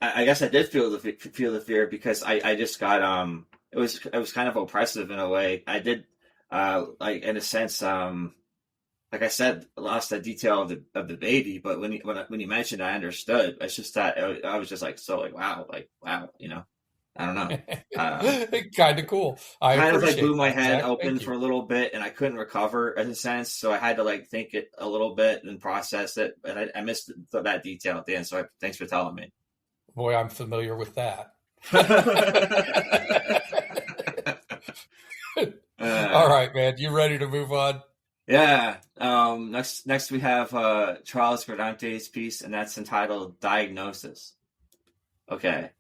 Speaker 3: I guess I did feel the fear, because I just got it was kind of oppressive in a way. I did like, in a sense, like I said, lost the detail of the baby, but when you mentioned it, I understood. It's just that I was just like, wow, I don't know.
Speaker 2: Kind of cool. I
Speaker 3: kind of like blew my
Speaker 2: that,
Speaker 3: head
Speaker 2: Zach.
Speaker 3: open for a little bit, and I couldn't recover in a sense. So I had to like think it a little bit and process it. But I missed that detail at the end. So thanks for telling me.
Speaker 2: Boy, I'm familiar with that. All right, man. You ready to move on?
Speaker 3: Yeah. Next we have Charles Gradante's piece, and that's entitled "Diagnosis." Okay.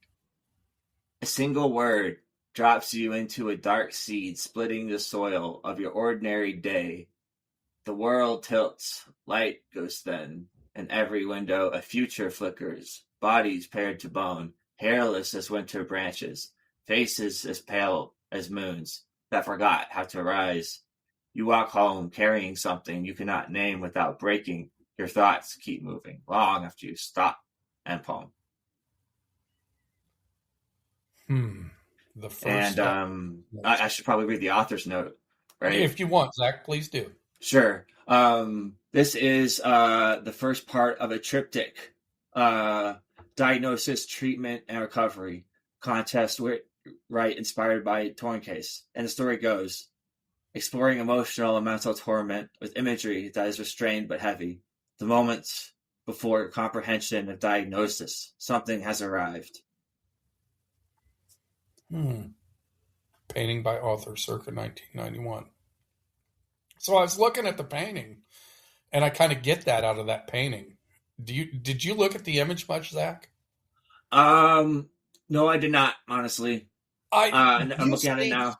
Speaker 3: A single word drops you into a dark seed, splitting the soil of your ordinary day. The world tilts, light goes thin, and every window a future flickers, bodies pared to bone, hairless as winter branches, faces as pale as moons that forgot how to rise. You walk home carrying something you cannot name without breaking. Your thoughts keep moving long after you stop. End poem.
Speaker 2: The first.
Speaker 3: And I should probably read the author's note, right?
Speaker 2: If you want, Zach, please do.
Speaker 3: Sure. This is the first part of a triptych: diagnosis, treatment, and recovery contest, right? Inspired by Torncase. And the story goes: exploring emotional and mental torment with imagery that is restrained but heavy. The moments before comprehension of diagnosis, something has arrived.
Speaker 2: Painting by author circa 1991. So I was looking at the painting, and I kind of get that out of that painting. Did you look at the image much, Zach?
Speaker 3: No, I did not, honestly. I'm looking at it now.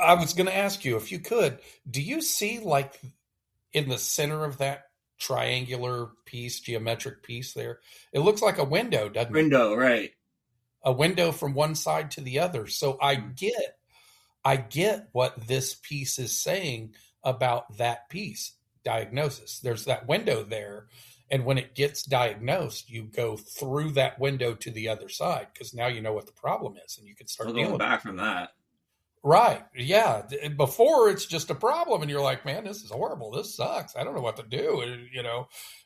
Speaker 2: I was going to ask you, if you could, do you see, like, in the center of that triangular piece, geometric piece there, it looks like a window, doesn't it?
Speaker 3: Window, right.
Speaker 2: A window from one side to the other. So I get what this piece is saying about that piece, diagnosis. There's that window there, and when it gets diagnosed, you go through that window to the other side, because now you know what the problem is, and you can start dealing
Speaker 3: back from that.
Speaker 2: Right. Yeah. Before, it's just a problem, and you're like, man, this is horrible. This sucks. I don't know what to do,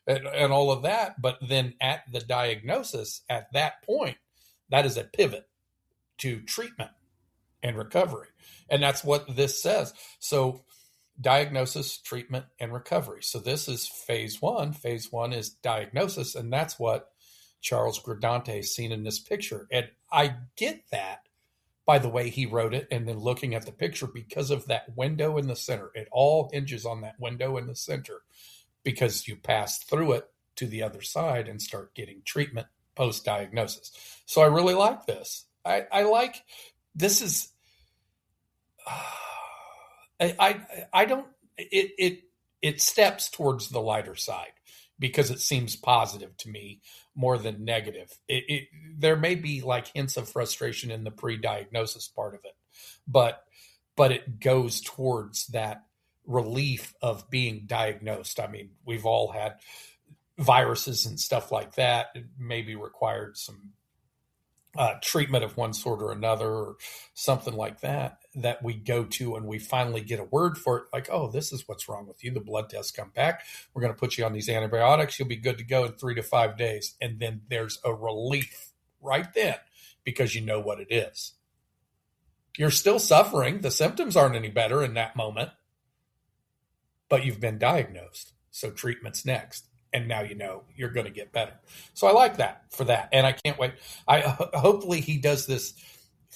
Speaker 2: and all of that. But then at the diagnosis, at that point, that is a pivot to treatment and recovery. And that's what this says. So diagnosis, treatment, and recovery. So this is phase one. Phase one is diagnosis. And that's what Charles Gradante is seen in this picture. And I get that by the way he wrote it, and then looking at the picture, because of that window in the center. It all hinges on that window in the center, because you pass through it to the other side and start getting treatment post-diagnosis. So I really like this. I like, this is, I don't, it steps towards the lighter side, because it seems positive to me more than negative. There may be like hints of frustration in the pre-diagnosis part of it, but it goes towards that relief of being diagnosed. I mean, we've all had viruses and stuff like that. It maybe required some treatment of one sort or another, or something like that we go to, and we finally get a word for it, like, oh, this is what's wrong with you. The blood tests come back. We're going to put you on these antibiotics. You'll be good to go in 3 to 5 days. And then there's a relief right then, because you know what it is. You're still suffering. The symptoms aren't any better in that moment, but you've been diagnosed. So treatment's next. And now you know you're going to get better. So I like that for that. And I can't wait. Hopefully he does this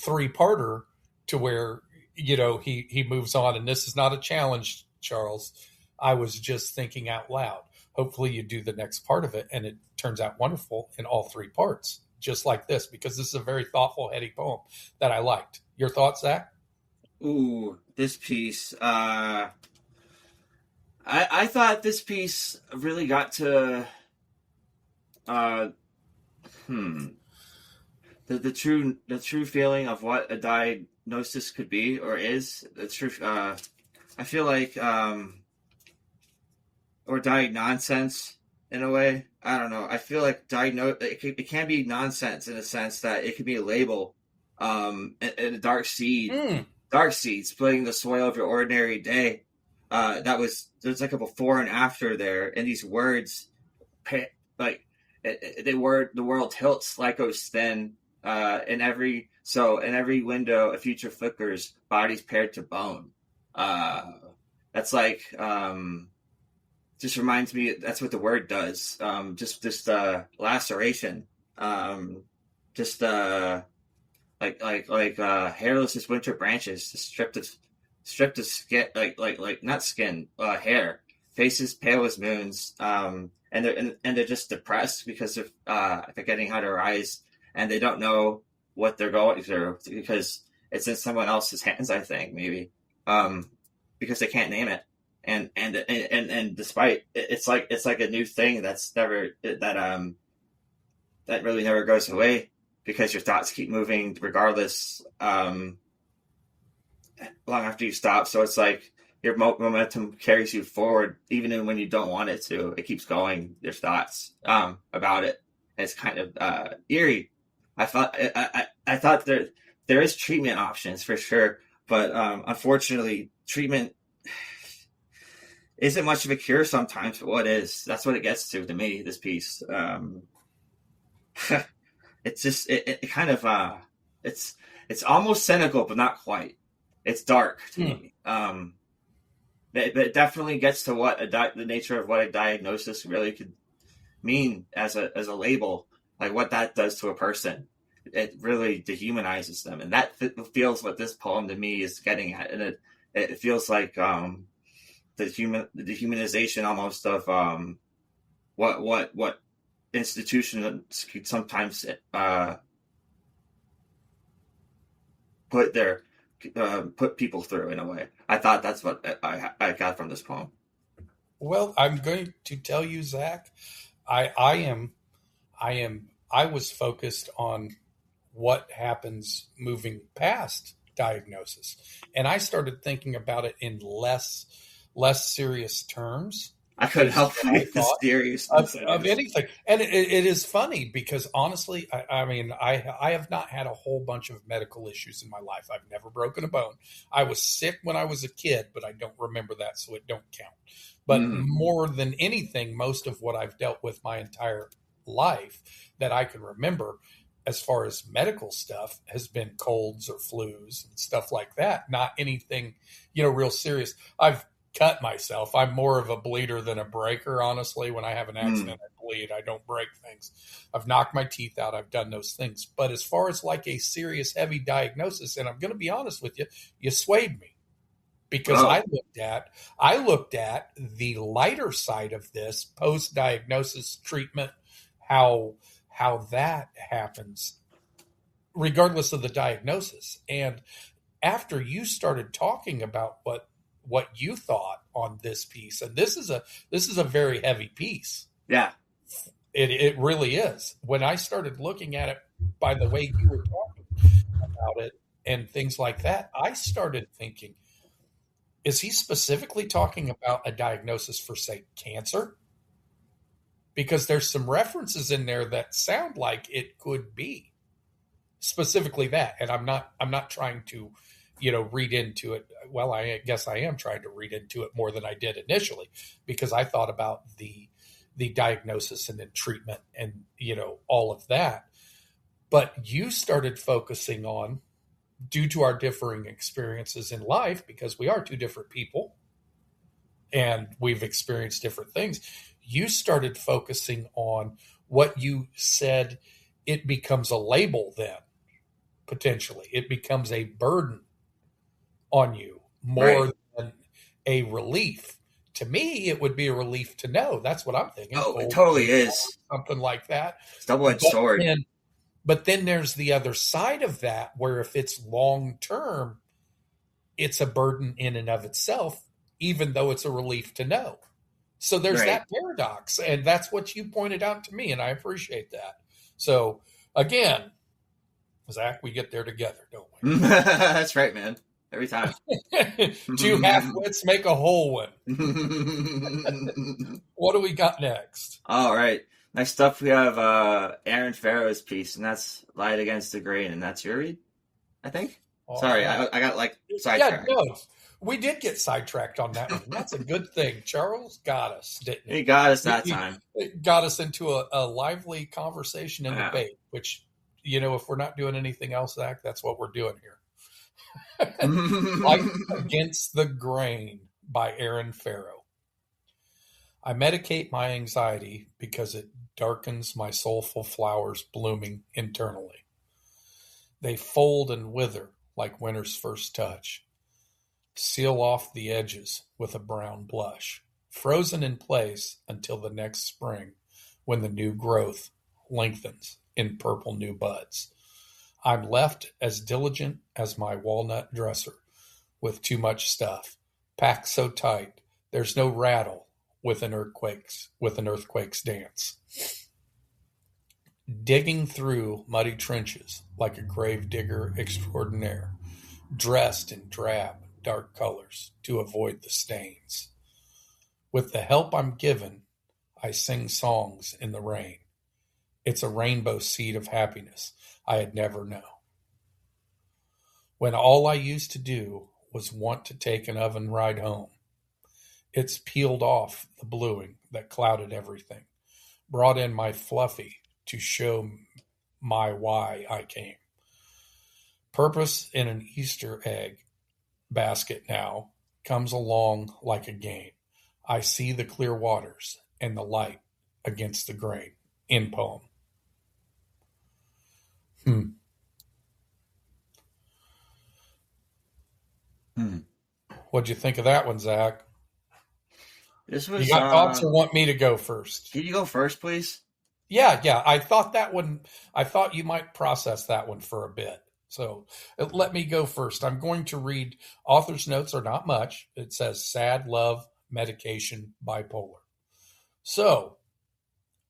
Speaker 2: 3-parter to where, he moves on. And this is not a challenge, Charles. I was just thinking out loud. Hopefully you do the next part of it and it turns out wonderful in all 3 parts, just like this, because this is a very thoughtful, heady poem that I liked. Your thoughts, Zach?
Speaker 3: Ooh, this piece. I thought this piece really got to the true feeling of what a diagnosis could be or is. The true I feel like or diagnonsense in a way. I don't know. I feel like it can be nonsense in a sense that it could be a label, and a dark seed, splitting the soil of your ordinary day. There's like a before and after there, and these words, like the world tilts like goes thin. In every window, a future flickers, bodies paired to bone. That's like just reminds me that's what the word does. Just laceration. Just like hairless as winter branches, just stripped of skin, like not skin, hair, faces pale as moons, and they're just depressed because they're getting how to rise, and they don't know what they're going through because it's in someone else's hands. I think maybe because they can't name it, and despite it's like a new thing that really never goes away because your thoughts keep moving regardless. Long after you stop, so it's like your momentum carries you forward even when you don't want it to. It keeps going, your thoughts about it. And it's kind of eerie. I thought there is treatment options for sure, but unfortunately treatment isn't much of a cure sometimes. But what is, that's what it gets to me, this piece. It's just it kind of it's almost cynical but not quite. It's dark to me. But it definitely gets to what the nature of what a diagnosis really could mean as a label, like what that does to a person. It really dehumanizes them, and that feels what this poem to me is getting at. And it feels like the dehumanization almost of what institutions could sometimes put people through in a way. I thought that's what I got from this poem.
Speaker 2: Well, I'm going to tell you, Zach, I was focused on what happens moving past diagnosis. And I started thinking about it in less serious terms.
Speaker 3: I couldn't help but the seriousness
Speaker 2: of anything. And it is funny because honestly, I mean, I have not had a whole bunch of medical issues in my life. I've never broken a bone. I was sick when I was a kid, but I don't remember that, so it don't count. But more than anything, most of what I've dealt with my entire life that I can remember as far as medical stuff has been colds or flus and stuff like that. Not anything, real serious. I've cut myself. I'm more of a bleeder than a breaker, honestly. When I have an accident, I bleed. I don't break things. I've knocked my teeth out. I've done those things. But as far as like a serious, heavy diagnosis, and I'm going to be honest with you, you swayed me. Because I looked at the lighter side of this post-diagnosis treatment, how that happens, regardless of the diagnosis. And after you started talking about what you thought on this piece, and this is a very heavy piece.
Speaker 3: Yeah,
Speaker 2: it really is. When I started looking at it by the way you were talking about it and things like that, I started thinking, is he specifically talking about a diagnosis for, say, cancer? Because there's some references in there that sound like it could be specifically that. And I'm not trying to, read into it. Well, I guess I am trying to read into it more than I did initially, because I thought about the diagnosis and then treatment and, all of that. But you started focusing on due to our differing experiences in life, because we are two different people and we've experienced different things, you started focusing on what you said. It becomes a label then, potentially. It becomes a burden on you more than a relief. To me, it would be a relief to know. That's what I'm thinking.
Speaker 3: Oh, it totally is.
Speaker 2: Something like that.
Speaker 3: It's double-edged sword.
Speaker 2: But then there's the other side of that, where if it's long-term, it's a burden in and of itself, even though it's a relief to know. So there's that paradox, and that's what you pointed out to me, and I appreciate that. So again, Zach, we get there together, don't we?
Speaker 3: That's right, man. Every time.
Speaker 2: Two half-wits make a whole one. What do we got next?
Speaker 3: All right. Next up, we have Aaron Farrow's piece, and that's Light Against the Grain, and that's your read, I think? Sorry, I got sidetracked.
Speaker 2: Yeah, no, we did get sidetracked on that one. That's a good thing. Charles got us, didn't he?
Speaker 3: He got us that time.
Speaker 2: It got us into a lively conversation and debate, which, if we're not doing anything else, Zach, that's what we're doing here. Light Against the Grain by Aaron Farrow. I medicate my anxiety because it darkens my soulful flowers blooming internally. They fold and wither like winter's first touch, seal off the edges with a brown blush, frozen in place until the next spring when the new growth lengthens in purple new buds. I'm left as diligent as my walnut dresser with too much stuff, packed so tight there's no rattle with an earthquake's dance. Digging through muddy trenches like a grave digger extraordinaire, dressed in drab, dark colors to avoid the stains. With the help I'm given, I sing songs in the rain. It's a rainbow seed of happiness I had never known. When all I used to do was want to take an oven ride home, it's peeled off the bluing that clouded everything, brought in my fluffy to show my why I came. Purpose in an Easter egg basket now comes along like a game. I see the clear waters and the light against the grain. In poem. What'd you think of that one, Zach?
Speaker 3: This was,
Speaker 2: you got thoughts or want me to go first?
Speaker 3: Can you go first, please?
Speaker 2: Yeah. I thought you might process that one for a bit. So let me go first. I'm going to read author's notes are not much. It says sad, love, medication, bipolar. So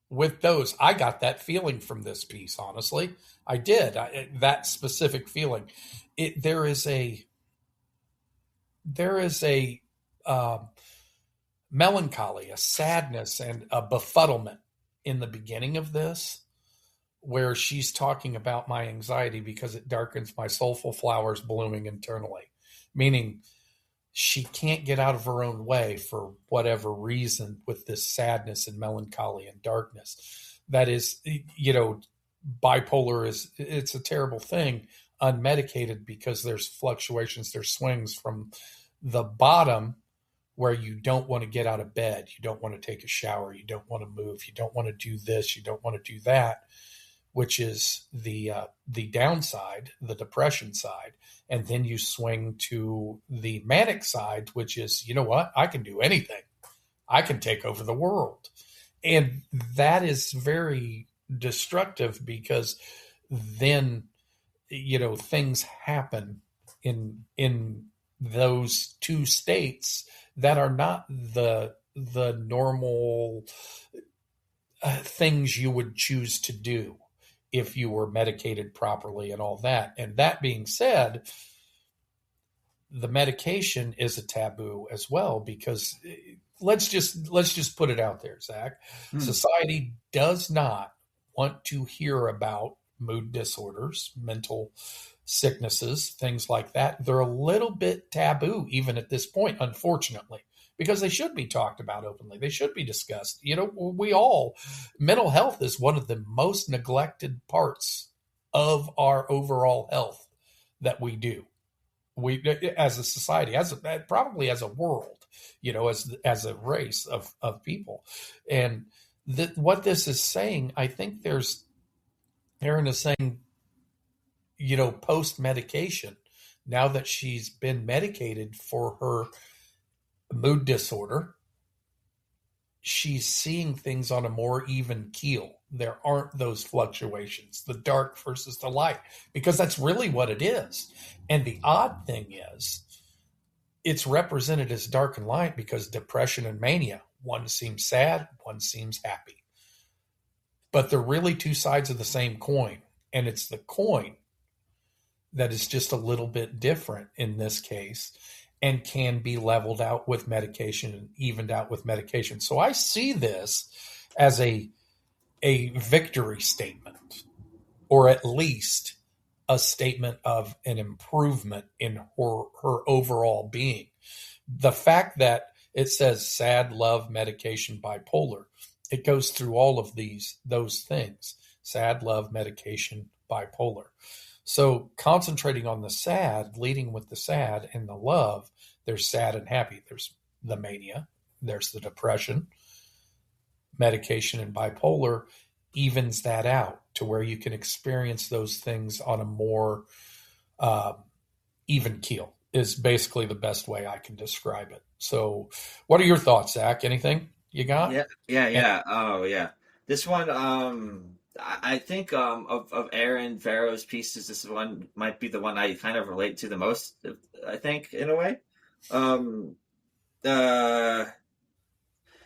Speaker 2: with those, I got that feeling from this piece, honestly. I did. That specific feeling. There is a melancholy, a sadness, and a befuddlement in the beginning of this, where she's talking about my anxiety because it darkens my soulful flowers blooming internally, meaning she can't get out of her own way for whatever reason with this sadness and melancholy and darkness. That is, bipolar it's a terrible thing, unmedicated, because there's fluctuations, there's swings from the bottom where you don't want to get out of bed, you don't want to take a shower, you don't want to move, you don't want to do this, you don't want to do that, which is the downside, the depression side. And then you swing to the manic side, which is, you know what, I can do anything. I can take over the world. And that is very destructive, because then, things happen in those two states that are not the normal things you would choose to do if you were medicated properly and all that. And that being said, the medication is a taboo as well, because let's just put it out there, Zach. Society does not want to hear about mood disorders, mental sicknesses, things like that. They're a little bit taboo even at this point, unfortunately, because they should be talked about openly. They should be discussed. Mental health is one of the most neglected parts of our overall health. that we do. We, as a society, probably as a world, as a race of people. And what this is saying, I think Aaron is saying, post medication, now that she's been medicated for her mood disorder, she's seeing things on a more even keel. There aren't those fluctuations, the dark versus the light, because that's really what it is. And the odd thing is, it's represented as dark and light because depression and mania, one seems sad, one seems happy. But they're really two sides of the same coin. And it's the coin that is just a little bit different in this case and can be leveled out with medication and evened out with medication. So I see this as a victory statement, or at least a statement of an improvement in her overall being. The fact that it says sad, love, medication, bipolar, it goes through all of those things: sad, love, medication, bipolar. So concentrating on the sad, leading with the sad and the love, there's sad and happy. There's the mania, there's the depression. Medication and bipolar evens that out to where you can experience those things on a more even keel, is basically the best way I can describe it. So what are your thoughts, Zach? Anything you got?
Speaker 3: Yeah. Oh, yeah. This one, I think of Aaron Farrow's pieces, this one might be the one I kind of relate to the most, I think, in a way.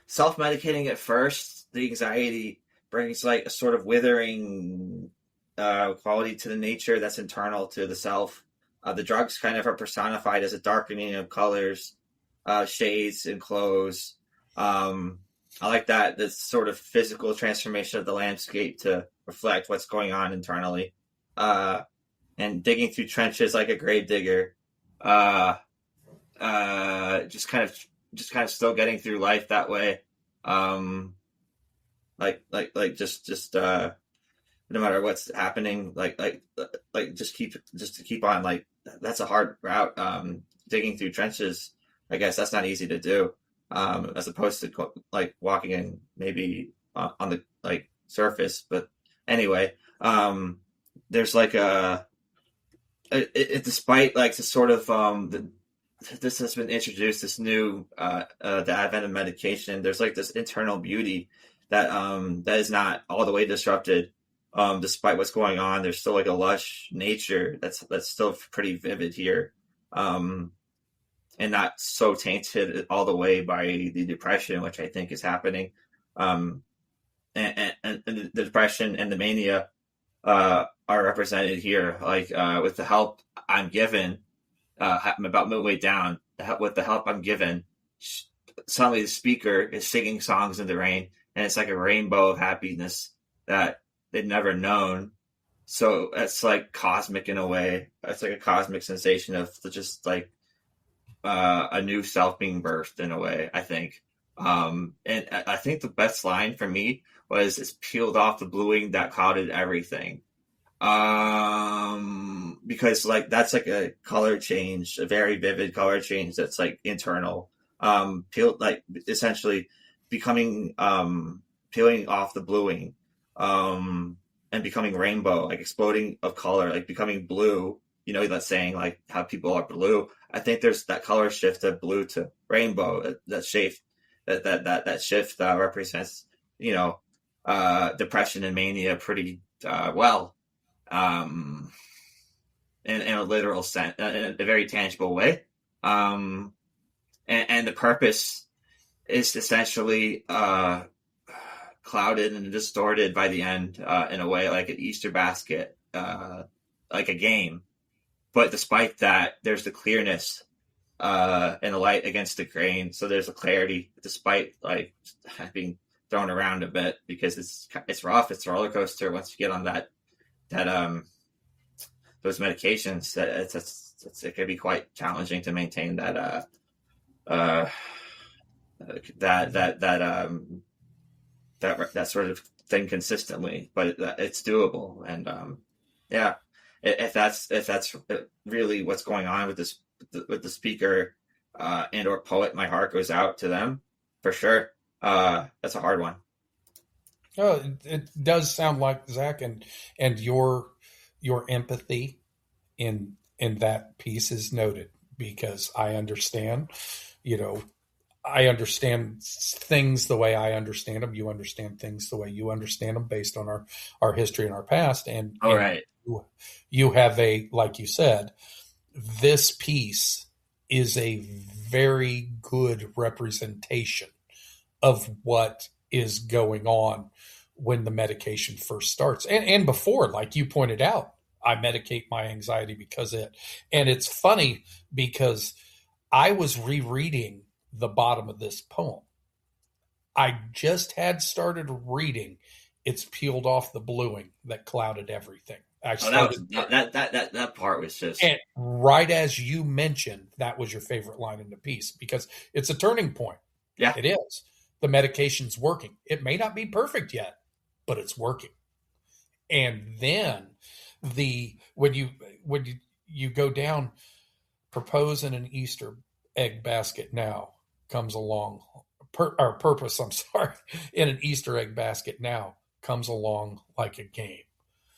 Speaker 3: Self-medicating at first, the anxiety brings like a sort of withering quality to the nature that's internal to the self. The drugs kind of are personified as a darkening of colors, shades, and clothes. I like that, this sort of physical transformation of the landscape to reflect what's going on internally. And digging through trenches like a grave digger. Just kind of still getting through life that way. Just no matter what's happening, just to keep on, like, that's a hard route. Digging through trenches, I guess that's not easy to do. As opposed to like walking in maybe on the like surface. But anyway, there's like despite like the sort of this has been introduced, this new the advent of medication. There's like this internal beauty that that is not all the way disrupted. Despite what's going on, there's still like a lush nature that's still pretty vivid here. And not so tainted all the way by the depression, which I think is happening. And the depression and the mania are represented here, like with the help I'm given, I'm about midway down. With the help I'm given, suddenly the speaker is singing songs in the rain, and it's like a rainbow of happiness that they'd never known. So it's like cosmic in a way. It's like a cosmic sensation of just like a new self being birthed in a way, I think. And I think the best line for me was, "It's peeled off the bluing that clouded everything." Because like that's like a color change, a very vivid color change that's like internal. Peeled, like essentially becoming peeling off the bluing, and becoming rainbow, like exploding of color, like becoming blue. You know, that saying, like how people are blue. I think there's that color shift of blue to rainbow. That shift, that shift represents, depression and mania pretty well, in a literal sense, in a very tangible way. And the purpose is essentially clouded and distorted by the end, in a way, like an Easter basket, like a game. But despite that, there's the clearness and the light against the grain. So there's a clarity, despite like being thrown around a bit, because it's rough. It's a roller coaster once you get on that those medications. It can be quite challenging to maintain that sort of thing consistently. But it's doable, and yeah. if that's really what's going on with this with the speaker and or poet, my heart goes out to them for sure. That's a hard one.
Speaker 2: Oh, it does sound like Zach, and your empathy in that piece is noted, because I understand, you know, I understand things the way I understand them. You understand things the way you understand them based on our history and our past. And,
Speaker 3: all right,
Speaker 2: you have like you said, this piece is a very good representation of what is going on when the medication first starts. And before, like you pointed out, I medicate my anxiety because and it's funny because I was rereading the bottom of this poem. I just had started reading It's Peeled Off the Bluing That Clouded Everything.
Speaker 3: That part was just,
Speaker 2: and right as you mentioned, that was your favorite line in the piece, because it's a turning point.
Speaker 3: Yeah,
Speaker 2: it is. The medication's working. It may not be perfect yet, but it's working. And then when you go down, propose in an Easter egg basket now comes along, purpose, I'm sorry, in an Easter egg basket now comes along like a game.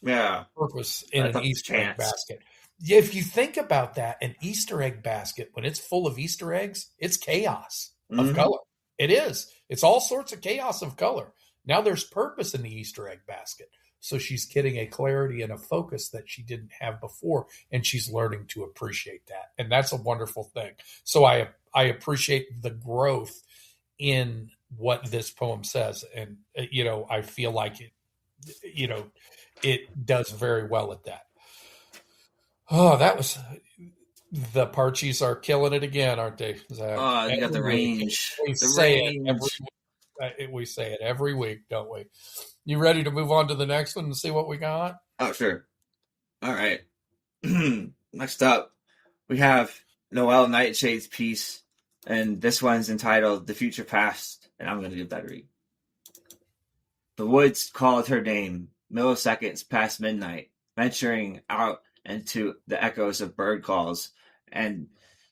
Speaker 3: Yeah.
Speaker 2: Purpose in an Easter egg basket. If you think about that, an Easter egg basket, when it's full of Easter eggs, it's chaos of color. It is. It's all sorts of chaos of color. Now there's purpose in the Easter egg basket. So she's getting a clarity and a focus that she didn't have before, and she's learning to appreciate that. And that's a wonderful thing. So I appreciate the growth in what this poem says. And, I feel like it does very well at that. Oh, that was... The Parchies are killing it again, aren't they, Zach?
Speaker 3: Oh, you got the range.
Speaker 2: We say it every week, don't we? You ready to move on to the next one and see what we got?
Speaker 3: Oh, sure. All right. Next up, we have Noelle Nightshade's piece, and this one's entitled The Future Past, and I'm going to give that a read. The woods called her name, milliseconds past midnight, venturing out into the echoes of bird calls and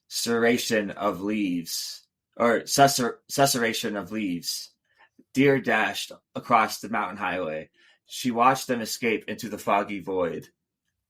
Speaker 3: susurration of leaves. Deer dashed across the mountain highway. She watched them escape into the foggy void.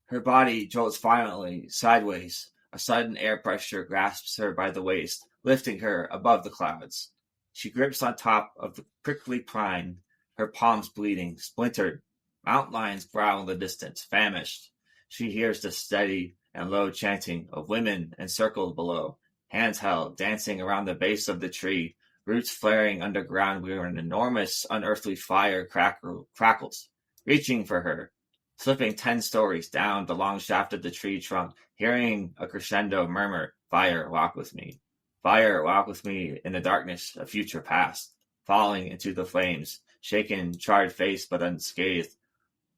Speaker 3: Her body jolts violently sideways. A sudden air pressure grasps her by the waist, lifting her above the clouds. She grips on top of the prickly pine, her palms bleeding, splintered. Mountain lions growl in the distance, famished. She hears the steady and low chanting of women encircled below, hands held, dancing around the base of the tree, roots flaring underground where an enormous, unearthly fire crackles, reaching for her, slipping 10 stories down the long shaft of the tree trunk, hearing a crescendo murmur, "Fire, walk with me. Fire, walk with me in the darkness of future past," falling into the flames, shaken, charred face but unscathed,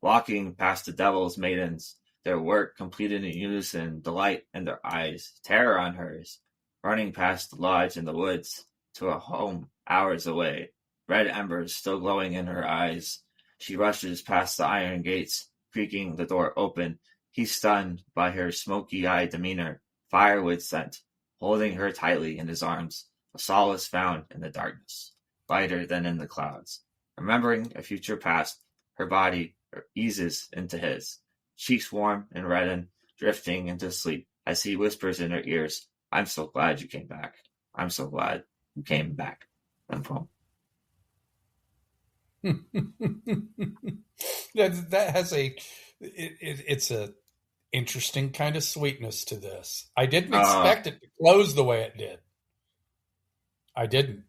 Speaker 3: walking past the devil's maidens, their work completed in unison, delight in their eyes, terror on hers, running past the lodge in the woods to a home hours away, red embers still glowing in her eyes. She rushes past the iron gates, creaking the door open. He's stunned by her smoky-eyed demeanor, firewood scent, holding her tightly in his arms, a solace found in the darkness, lighter than in the clouds. Remembering a future past, her body eases into his, cheeks warm and redden, drifting into sleep as he whispers in her ears, "I'm so glad you came back. I'm so glad you came back."
Speaker 2: That has it's a interesting kind of sweetness to this. I didn't expect it to close the way it did. I didn't.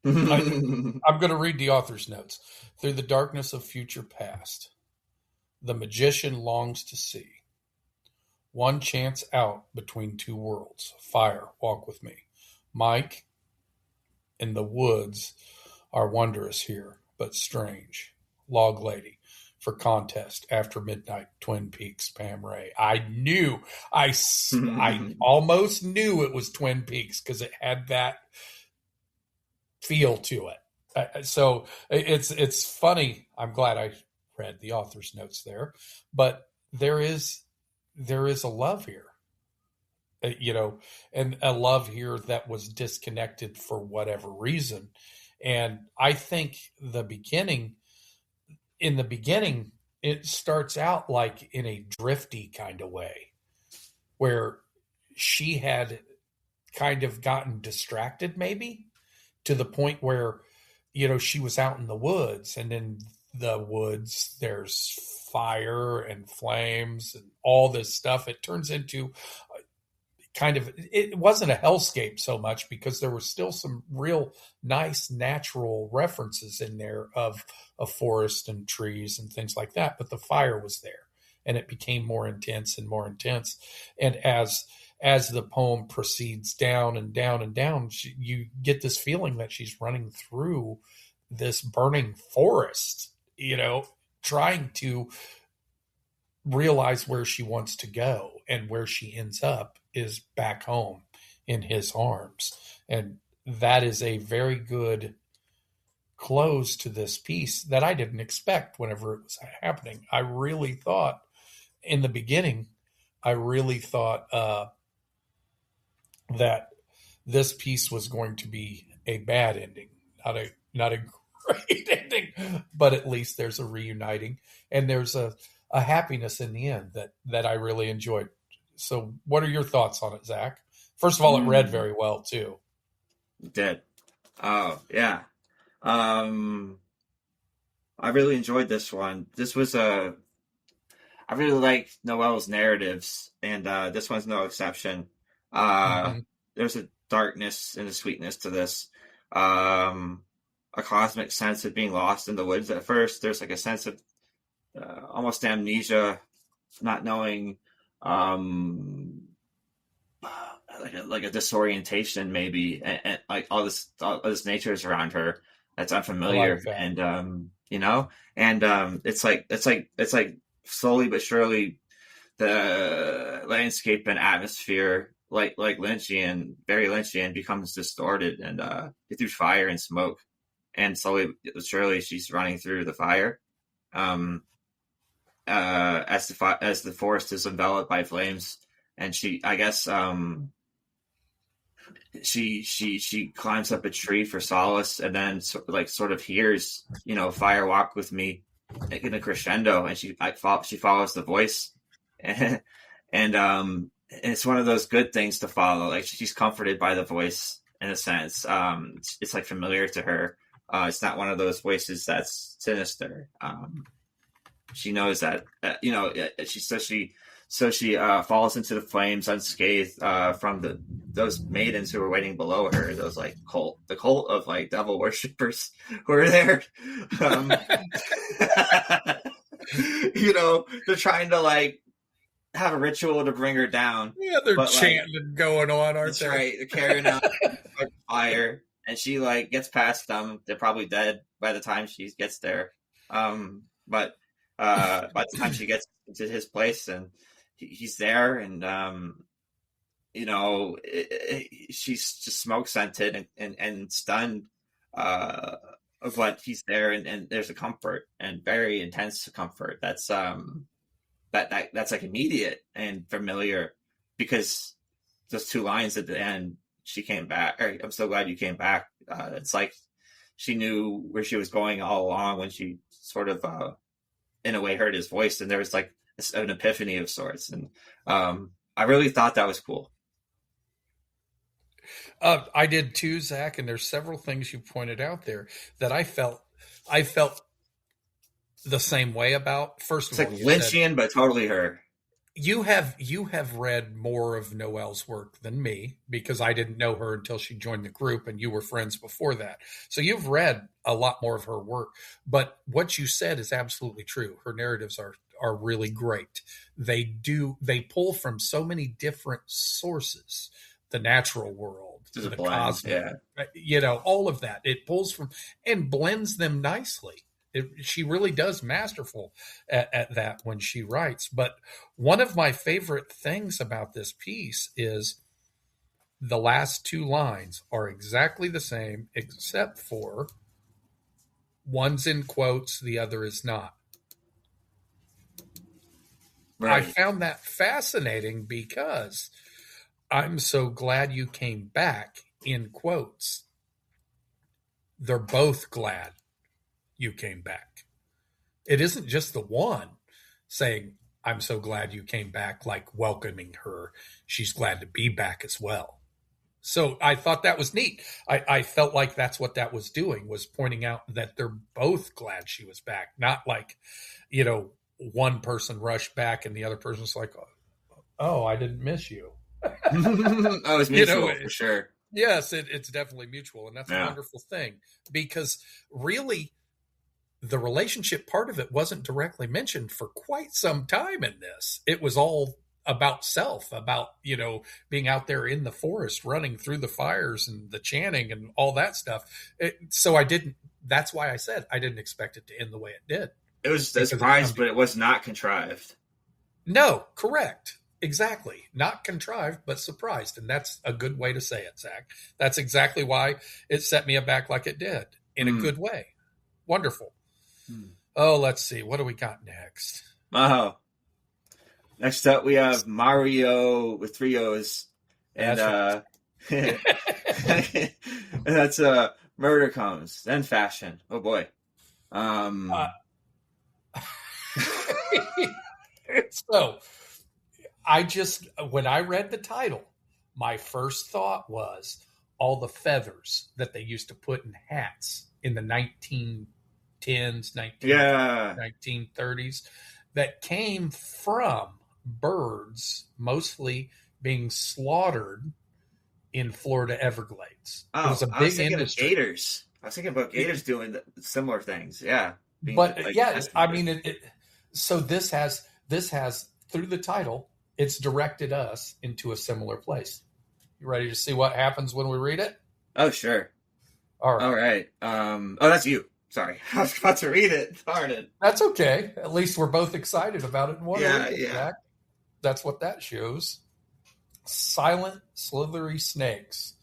Speaker 2: I'm going to read the author's notes. Through the darkness of future past, the magician longs to see one chance out between two worlds. Fire, walk with me. Mike and the woods are wondrous here, but strange. Log Lady, for contest after midnight, Twin Peaks, Pam Ray. I almost knew it was Twin Peaks because it had that feel to it. So it's funny. I'm glad I read the author's notes there, but there is there is a love here, and a love here that was disconnected for whatever reason. And I think in the beginning, it starts out like in a drifty kind of way where she had kind of gotten distracted, maybe to the point where, she was out in the woods, and in the woods, there's fire and flames and all this stuff. It turns into it wasn't a hellscape so much because there were still some real nice natural references in there of a forest and trees and things like that. But the fire was there, and it became more intense and more intense. And as the poem proceeds down and down and down, you get this feeling that she's running through this burning forest, trying to realize where she wants to go, and where she ends up is back home in his arms. And that is a very good close to this piece that I didn't expect whenever it was happening. I really thought in the beginning, that this piece was going to be a bad ending, not a great ending, but at least there's a reuniting, and there's a happiness in the end that I really enjoyed. So what are your thoughts on it, Zach? First of all, it read very well too.
Speaker 3: It did. Oh, yeah. I really enjoyed this one. I really like Noelle's narratives, and this one's no exception. There's a darkness and a sweetness to this. A cosmic sense of being lost in the woods at first. There's like a sense of almost amnesia, not knowing, like a disorientation maybe, and like all this nature is around her that's unfamiliar, like that. And it's like slowly but surely the landscape and atmosphere, like Lynchian, very Lynchian, becomes distorted and through fire and smoke, and slowly but surely she's running through the fire. As the forest is enveloped by flames, and she climbs up a tree for solace, and then sort of hears, "Fire Walk with Me" in a crescendo, and she follows the voice, and it's one of those good things to follow. Like, she's comforted by the voice in a sense. It's like familiar to her. It's not one of those voices that's sinister. She knows that, she falls into the flames unscathed from those maidens who were waiting below her. Those the cult of like devil worshippers who are there. They're trying to have a ritual to bring her down.
Speaker 2: Yeah, they're chanting going on, aren't they?
Speaker 3: That's right. They're carrying out fire, and she gets past them. They're probably dead by the time she gets there. But by the time she gets to his place and he's there, and she's just smoke scented and stunned, but he's there, and there's a comfort, and very intense comfort that's that's like immediate and familiar, because those two lines at the end, "She came back," or "I'm so glad you came back." It's like she knew where she was going all along when she sort of in a way heard his voice, and there was like an epiphany of sorts. And I really thought that was cool.
Speaker 2: I did too, Zach, and there's several things you pointed out there that I felt the same way about. First of all,
Speaker 3: it's like Lynchian, but totally her.
Speaker 2: You have read more of Noelle's work than me, because I didn't know her until she joined the group, and you were friends before that. So you've read a lot more of her work. But what you said is absolutely true. Her narratives are really great. They pull from so many different sources: the natural world, the cosmic, all of that. It pulls from and blends them nicely. She really does masterful at that when she writes. But one of my favorite things about this piece is the last two lines are exactly the same, except for one's in quotes, the other is not. I found that fascinating because I'm so glad you came back, in quotes. They're both glad you came back. It isn't just the one saying, I'm so glad you came back, like welcoming her. She's glad to be back as well. So I thought that was neat. I felt like that's what that was doing, was pointing out that they're both glad she was back. Not like, one person rushed back and the other person's like, oh, I didn't miss you.
Speaker 3: Oh, it's mutual for sure.
Speaker 2: Yes, it's definitely mutual. And that's a wonderful thing, because really the relationship part of it wasn't directly mentioned for quite some time in this. It was all about self, about, being out there in the forest, running through the fires and the chanting and all that stuff. That's why I said I didn't expect it to end the way it did.
Speaker 3: It was a surprise, but it was not contrived.
Speaker 2: No, correct. Exactly. Not contrived, but surprised. And that's a good way to say it, Zach. That's exactly why it set me aback like it did, in a good way. Wonderful. Oh, let's see. What do we got next?
Speaker 3: Oh. Next up, we have Mario with 3 O's. And and that's Murder Comes, then Fashion. Oh, boy.
Speaker 2: So, when I read the title, my first thought was all the feathers that they used to put in hats in the 1910s, 1930s, that came from birds mostly being slaughtered in Florida Everglades.
Speaker 3: Oh,
Speaker 2: it was a big industry.
Speaker 3: Gators. I was thinking about gators doing similar things. Yeah.
Speaker 2: So this has through the title, it's directed us into a similar place. You ready to see what happens when we read it?
Speaker 3: Oh, sure.
Speaker 2: All right.
Speaker 3: That's you. Sorry. I was about to read it. Darn it.
Speaker 2: That's okay. At least we're both excited about it and want to read it.
Speaker 3: Yeah.
Speaker 2: That's what that shows. Silent, slithery snakes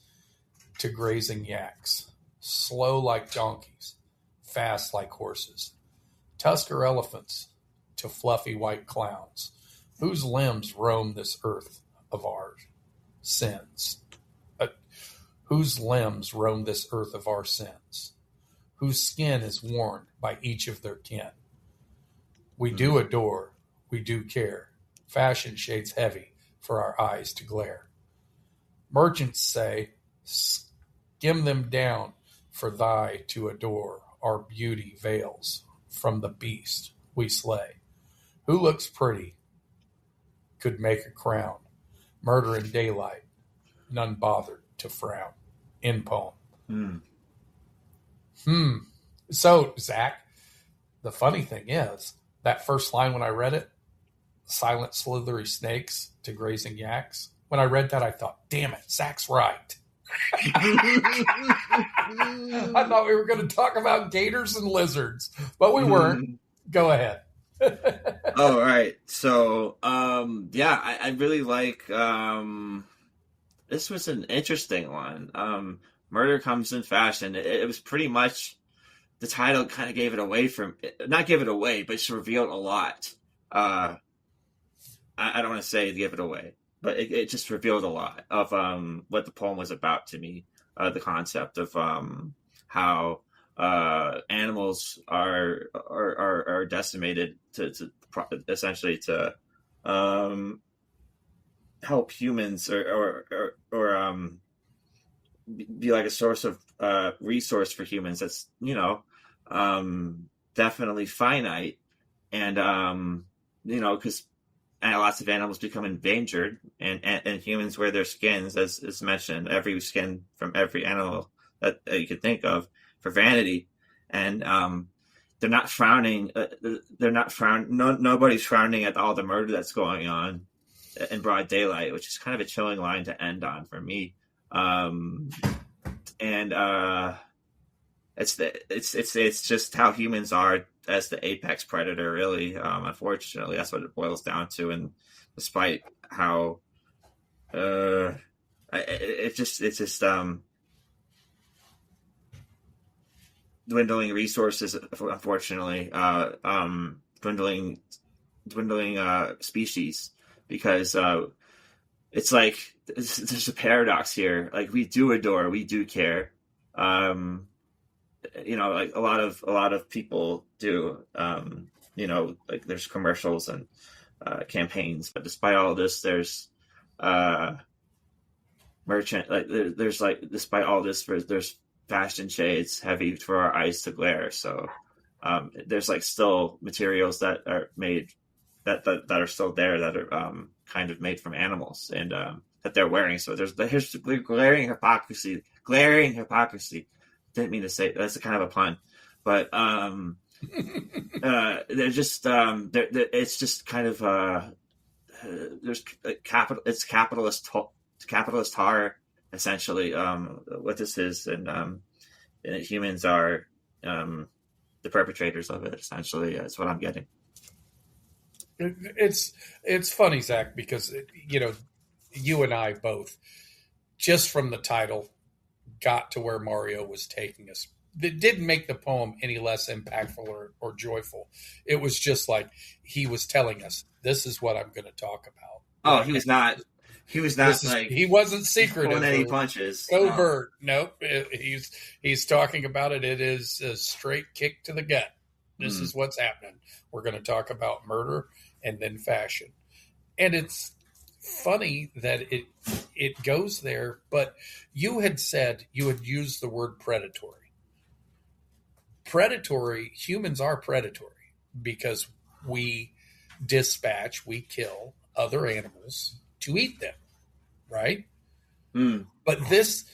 Speaker 2: to grazing yaks. Slow like donkeys. Fast like horses. Tusker elephants to fluffy white clowns. Whose limbs roam this earth of our sins? Whose limbs roam this earth of our sins? Whose skin is worn by each of their kin? We do adore, we do care. Fashion shades heavy for our eyes to glare. Merchants say, skim them down for thy to adore. Our beauty veils from the beast we slay. Who looks pretty could make a crown. Murder in daylight, none bothered to frown. End poem. So, Zach, the funny thing is, that first line when I read it, silent slithery snakes to grazing yaks, when I read that, I thought, damn it, Zach's right. I thought we were going to talk about gators and lizards, but we weren't. Go ahead.
Speaker 3: All right. So, I really like, this was an interesting one. Murder Comes in Fashion. It was pretty much, the title kind of gave it away not give it away, but it's revealed a lot. I don't want to say give it away, but it just revealed a lot of what the poem was about to me. The concept of how animals are decimated to essentially to help humans or be like a source of resource for humans that's definitely finite, and because lots of animals become endangered, and humans wear their skins, as mentioned, every skin from every animal that you could think of, for vanity, and they're not frowning. Nobody's frowning at all the murder that's going on in broad daylight, which is kind of a chilling line to end on for me. It's just how humans are as the apex predator, really. Unfortunately, that's what it boils down to. And despite how it's just dwindling resources, unfortunately, dwindling dwindling species, because it's like there's a paradox here. Like, we do adore, we do care. Like a lot of people do. Like there's commercials and campaigns, but despite all this, there's merchant. Like there's like, despite all this, there's fashion shades heavy for our eyes to glare. So there's like still materials that are made that are still there, that are kind of made from animals, and that they're wearing. So there's glaring hypocrisy. Didn't mean to say that's a kind of a pun, but they're just it's just kind of there's it's capitalist horror, essentially, what this is, and humans are the perpetrators of it, essentially. That's what I'm getting.
Speaker 2: It's funny, Zach, because you and I both, just from the title, got to where Mario was taking us. It didn't make the poem any less impactful or joyful. It was just like he was telling us, this is what I'm going to talk about.
Speaker 3: Oh, he was not he
Speaker 2: wasn't secretive.
Speaker 3: Pulling any punches.
Speaker 2: Covert. Nope. He's talking about it. It is a straight kick to the gut. This is what's happening. We're going to talk about murder and then fashion. And it's funny that it goes there, but you had said, you had used the word predatory. Humans are predatory because we kill other animals to eat them, right? But this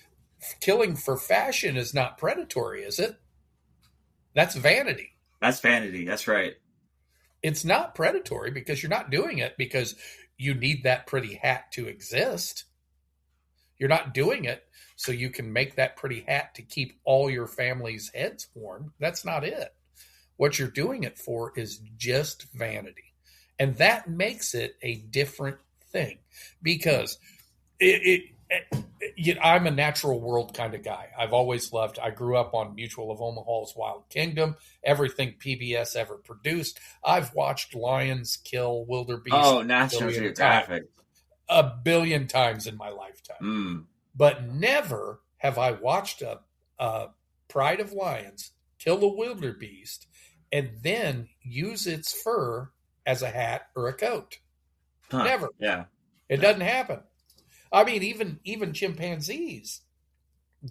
Speaker 2: killing for fashion is not predatory, is it? That's vanity.
Speaker 3: That's vanity. That's right.
Speaker 2: It's not predatory because you're not doing it because you need that pretty hat to exist. You're not doing it so you can make that pretty hat to keep all your family's heads warm. That's not it. What you're doing it for is just vanity. And that makes it a different thing because I'm a natural world kind of guy. I've always I grew up on Mutual of Omaha's Wild Kingdom, everything PBS ever produced. I've watched lions kill wildebeest.
Speaker 3: Oh, National Geographic.
Speaker 2: A billion times in my lifetime. But never have I watched a pride of lions kill a wildebeest and then use its fur as a hat or a coat. Never.
Speaker 3: Yeah.
Speaker 2: It doesn't happen. I mean, even chimpanzees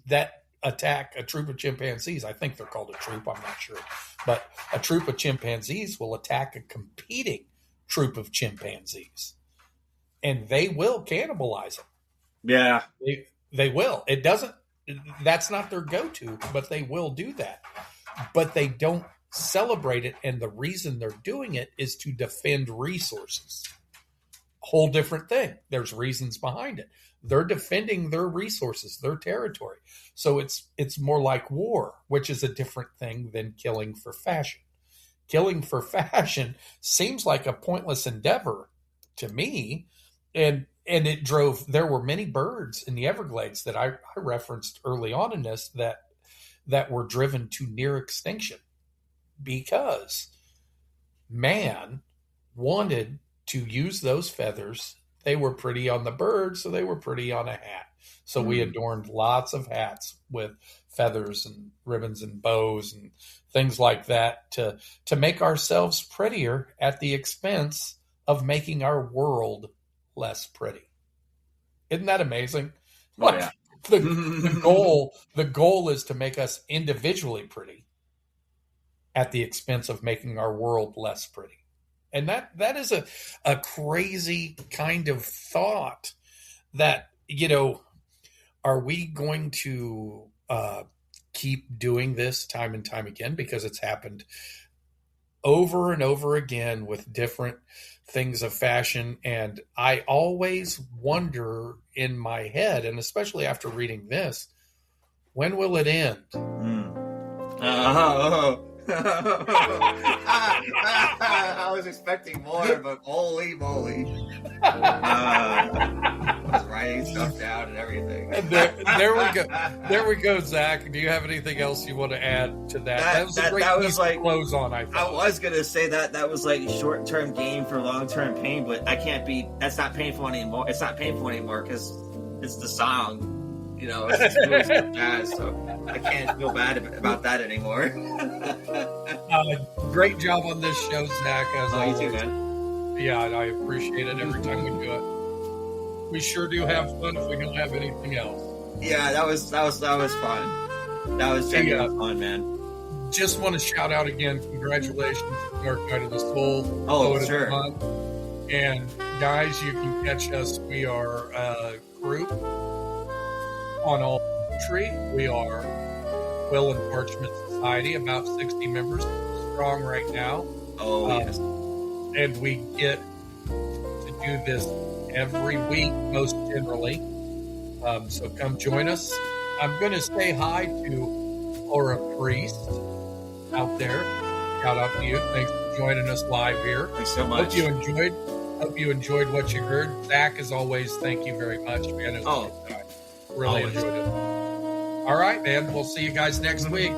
Speaker 2: that attack a troop of chimpanzees, I think they're called a troop, I'm not sure, but a troop of chimpanzees will attack a competing troop of chimpanzees, and they will cannibalize them.
Speaker 3: Yeah.
Speaker 2: They will. That's not their go-to, but they will do that. But they don't celebrate it, and the reason they're doing it is to defend resources. Whole different thing. There's reasons behind it. They're defending their resources, their territory. So it's more like war, which is a different thing than killing for fashion. Killing for fashion seems like a pointless endeavor to me. And there were many birds in the Everglades that I referenced early on in this that were driven to near extinction because man wanted to use those feathers. They were pretty on the bird, so they were pretty on a hat. So we adorned lots of hats with feathers and ribbons and bows and things like that to make ourselves prettier at the expense of making our world less pretty. Isn't that amazing?
Speaker 3: Oh, yeah.
Speaker 2: The goal is to make us individually pretty at the expense of making our world less pretty. And that is a crazy kind of thought that, are we going to keep doing this time and time again? Because it's happened over and over again with different things of fashion. And I always wonder in my head, and especially after reading this, when will it end?
Speaker 3: I was expecting more, but holy moly. That's right writing stuff down and everything.
Speaker 2: And there we go. There we go, Zach. Do you have anything else you want to add to that? That was a great piece to close on, I thought.
Speaker 3: I was going to say that was like short-term gain for long-term pain, but that's not painful anymore. It's not painful anymore because it's the song. It's just really so jazz, so I can't feel bad about that anymore.
Speaker 2: Great job on this show, Zach. As always.
Speaker 3: You too, man.
Speaker 2: Yeah, I appreciate it every time we do it. We sure do have fun if we don't have anything else.
Speaker 3: Yeah, that was fun. That was genuine fun, man.
Speaker 2: Just want to shout out again, congratulations to Dark Night of the Soul.
Speaker 3: Oh, sure.
Speaker 2: And guys, you can catch us. We are a group on all tree. We are Quill and Parchment Society, about 60 members strong right now.
Speaker 3: Oh, yes.
Speaker 2: And we get to do this every week, most generally. So come join us. I'm going to say hi to Laura Priest out there. Shout out to you. Thanks for joining us live here.
Speaker 3: Thanks so much.
Speaker 2: Hope you enjoyed what you heard. Zach, as always, thank you very much, man. Really enjoyed it. All right, man. We'll see you guys next week.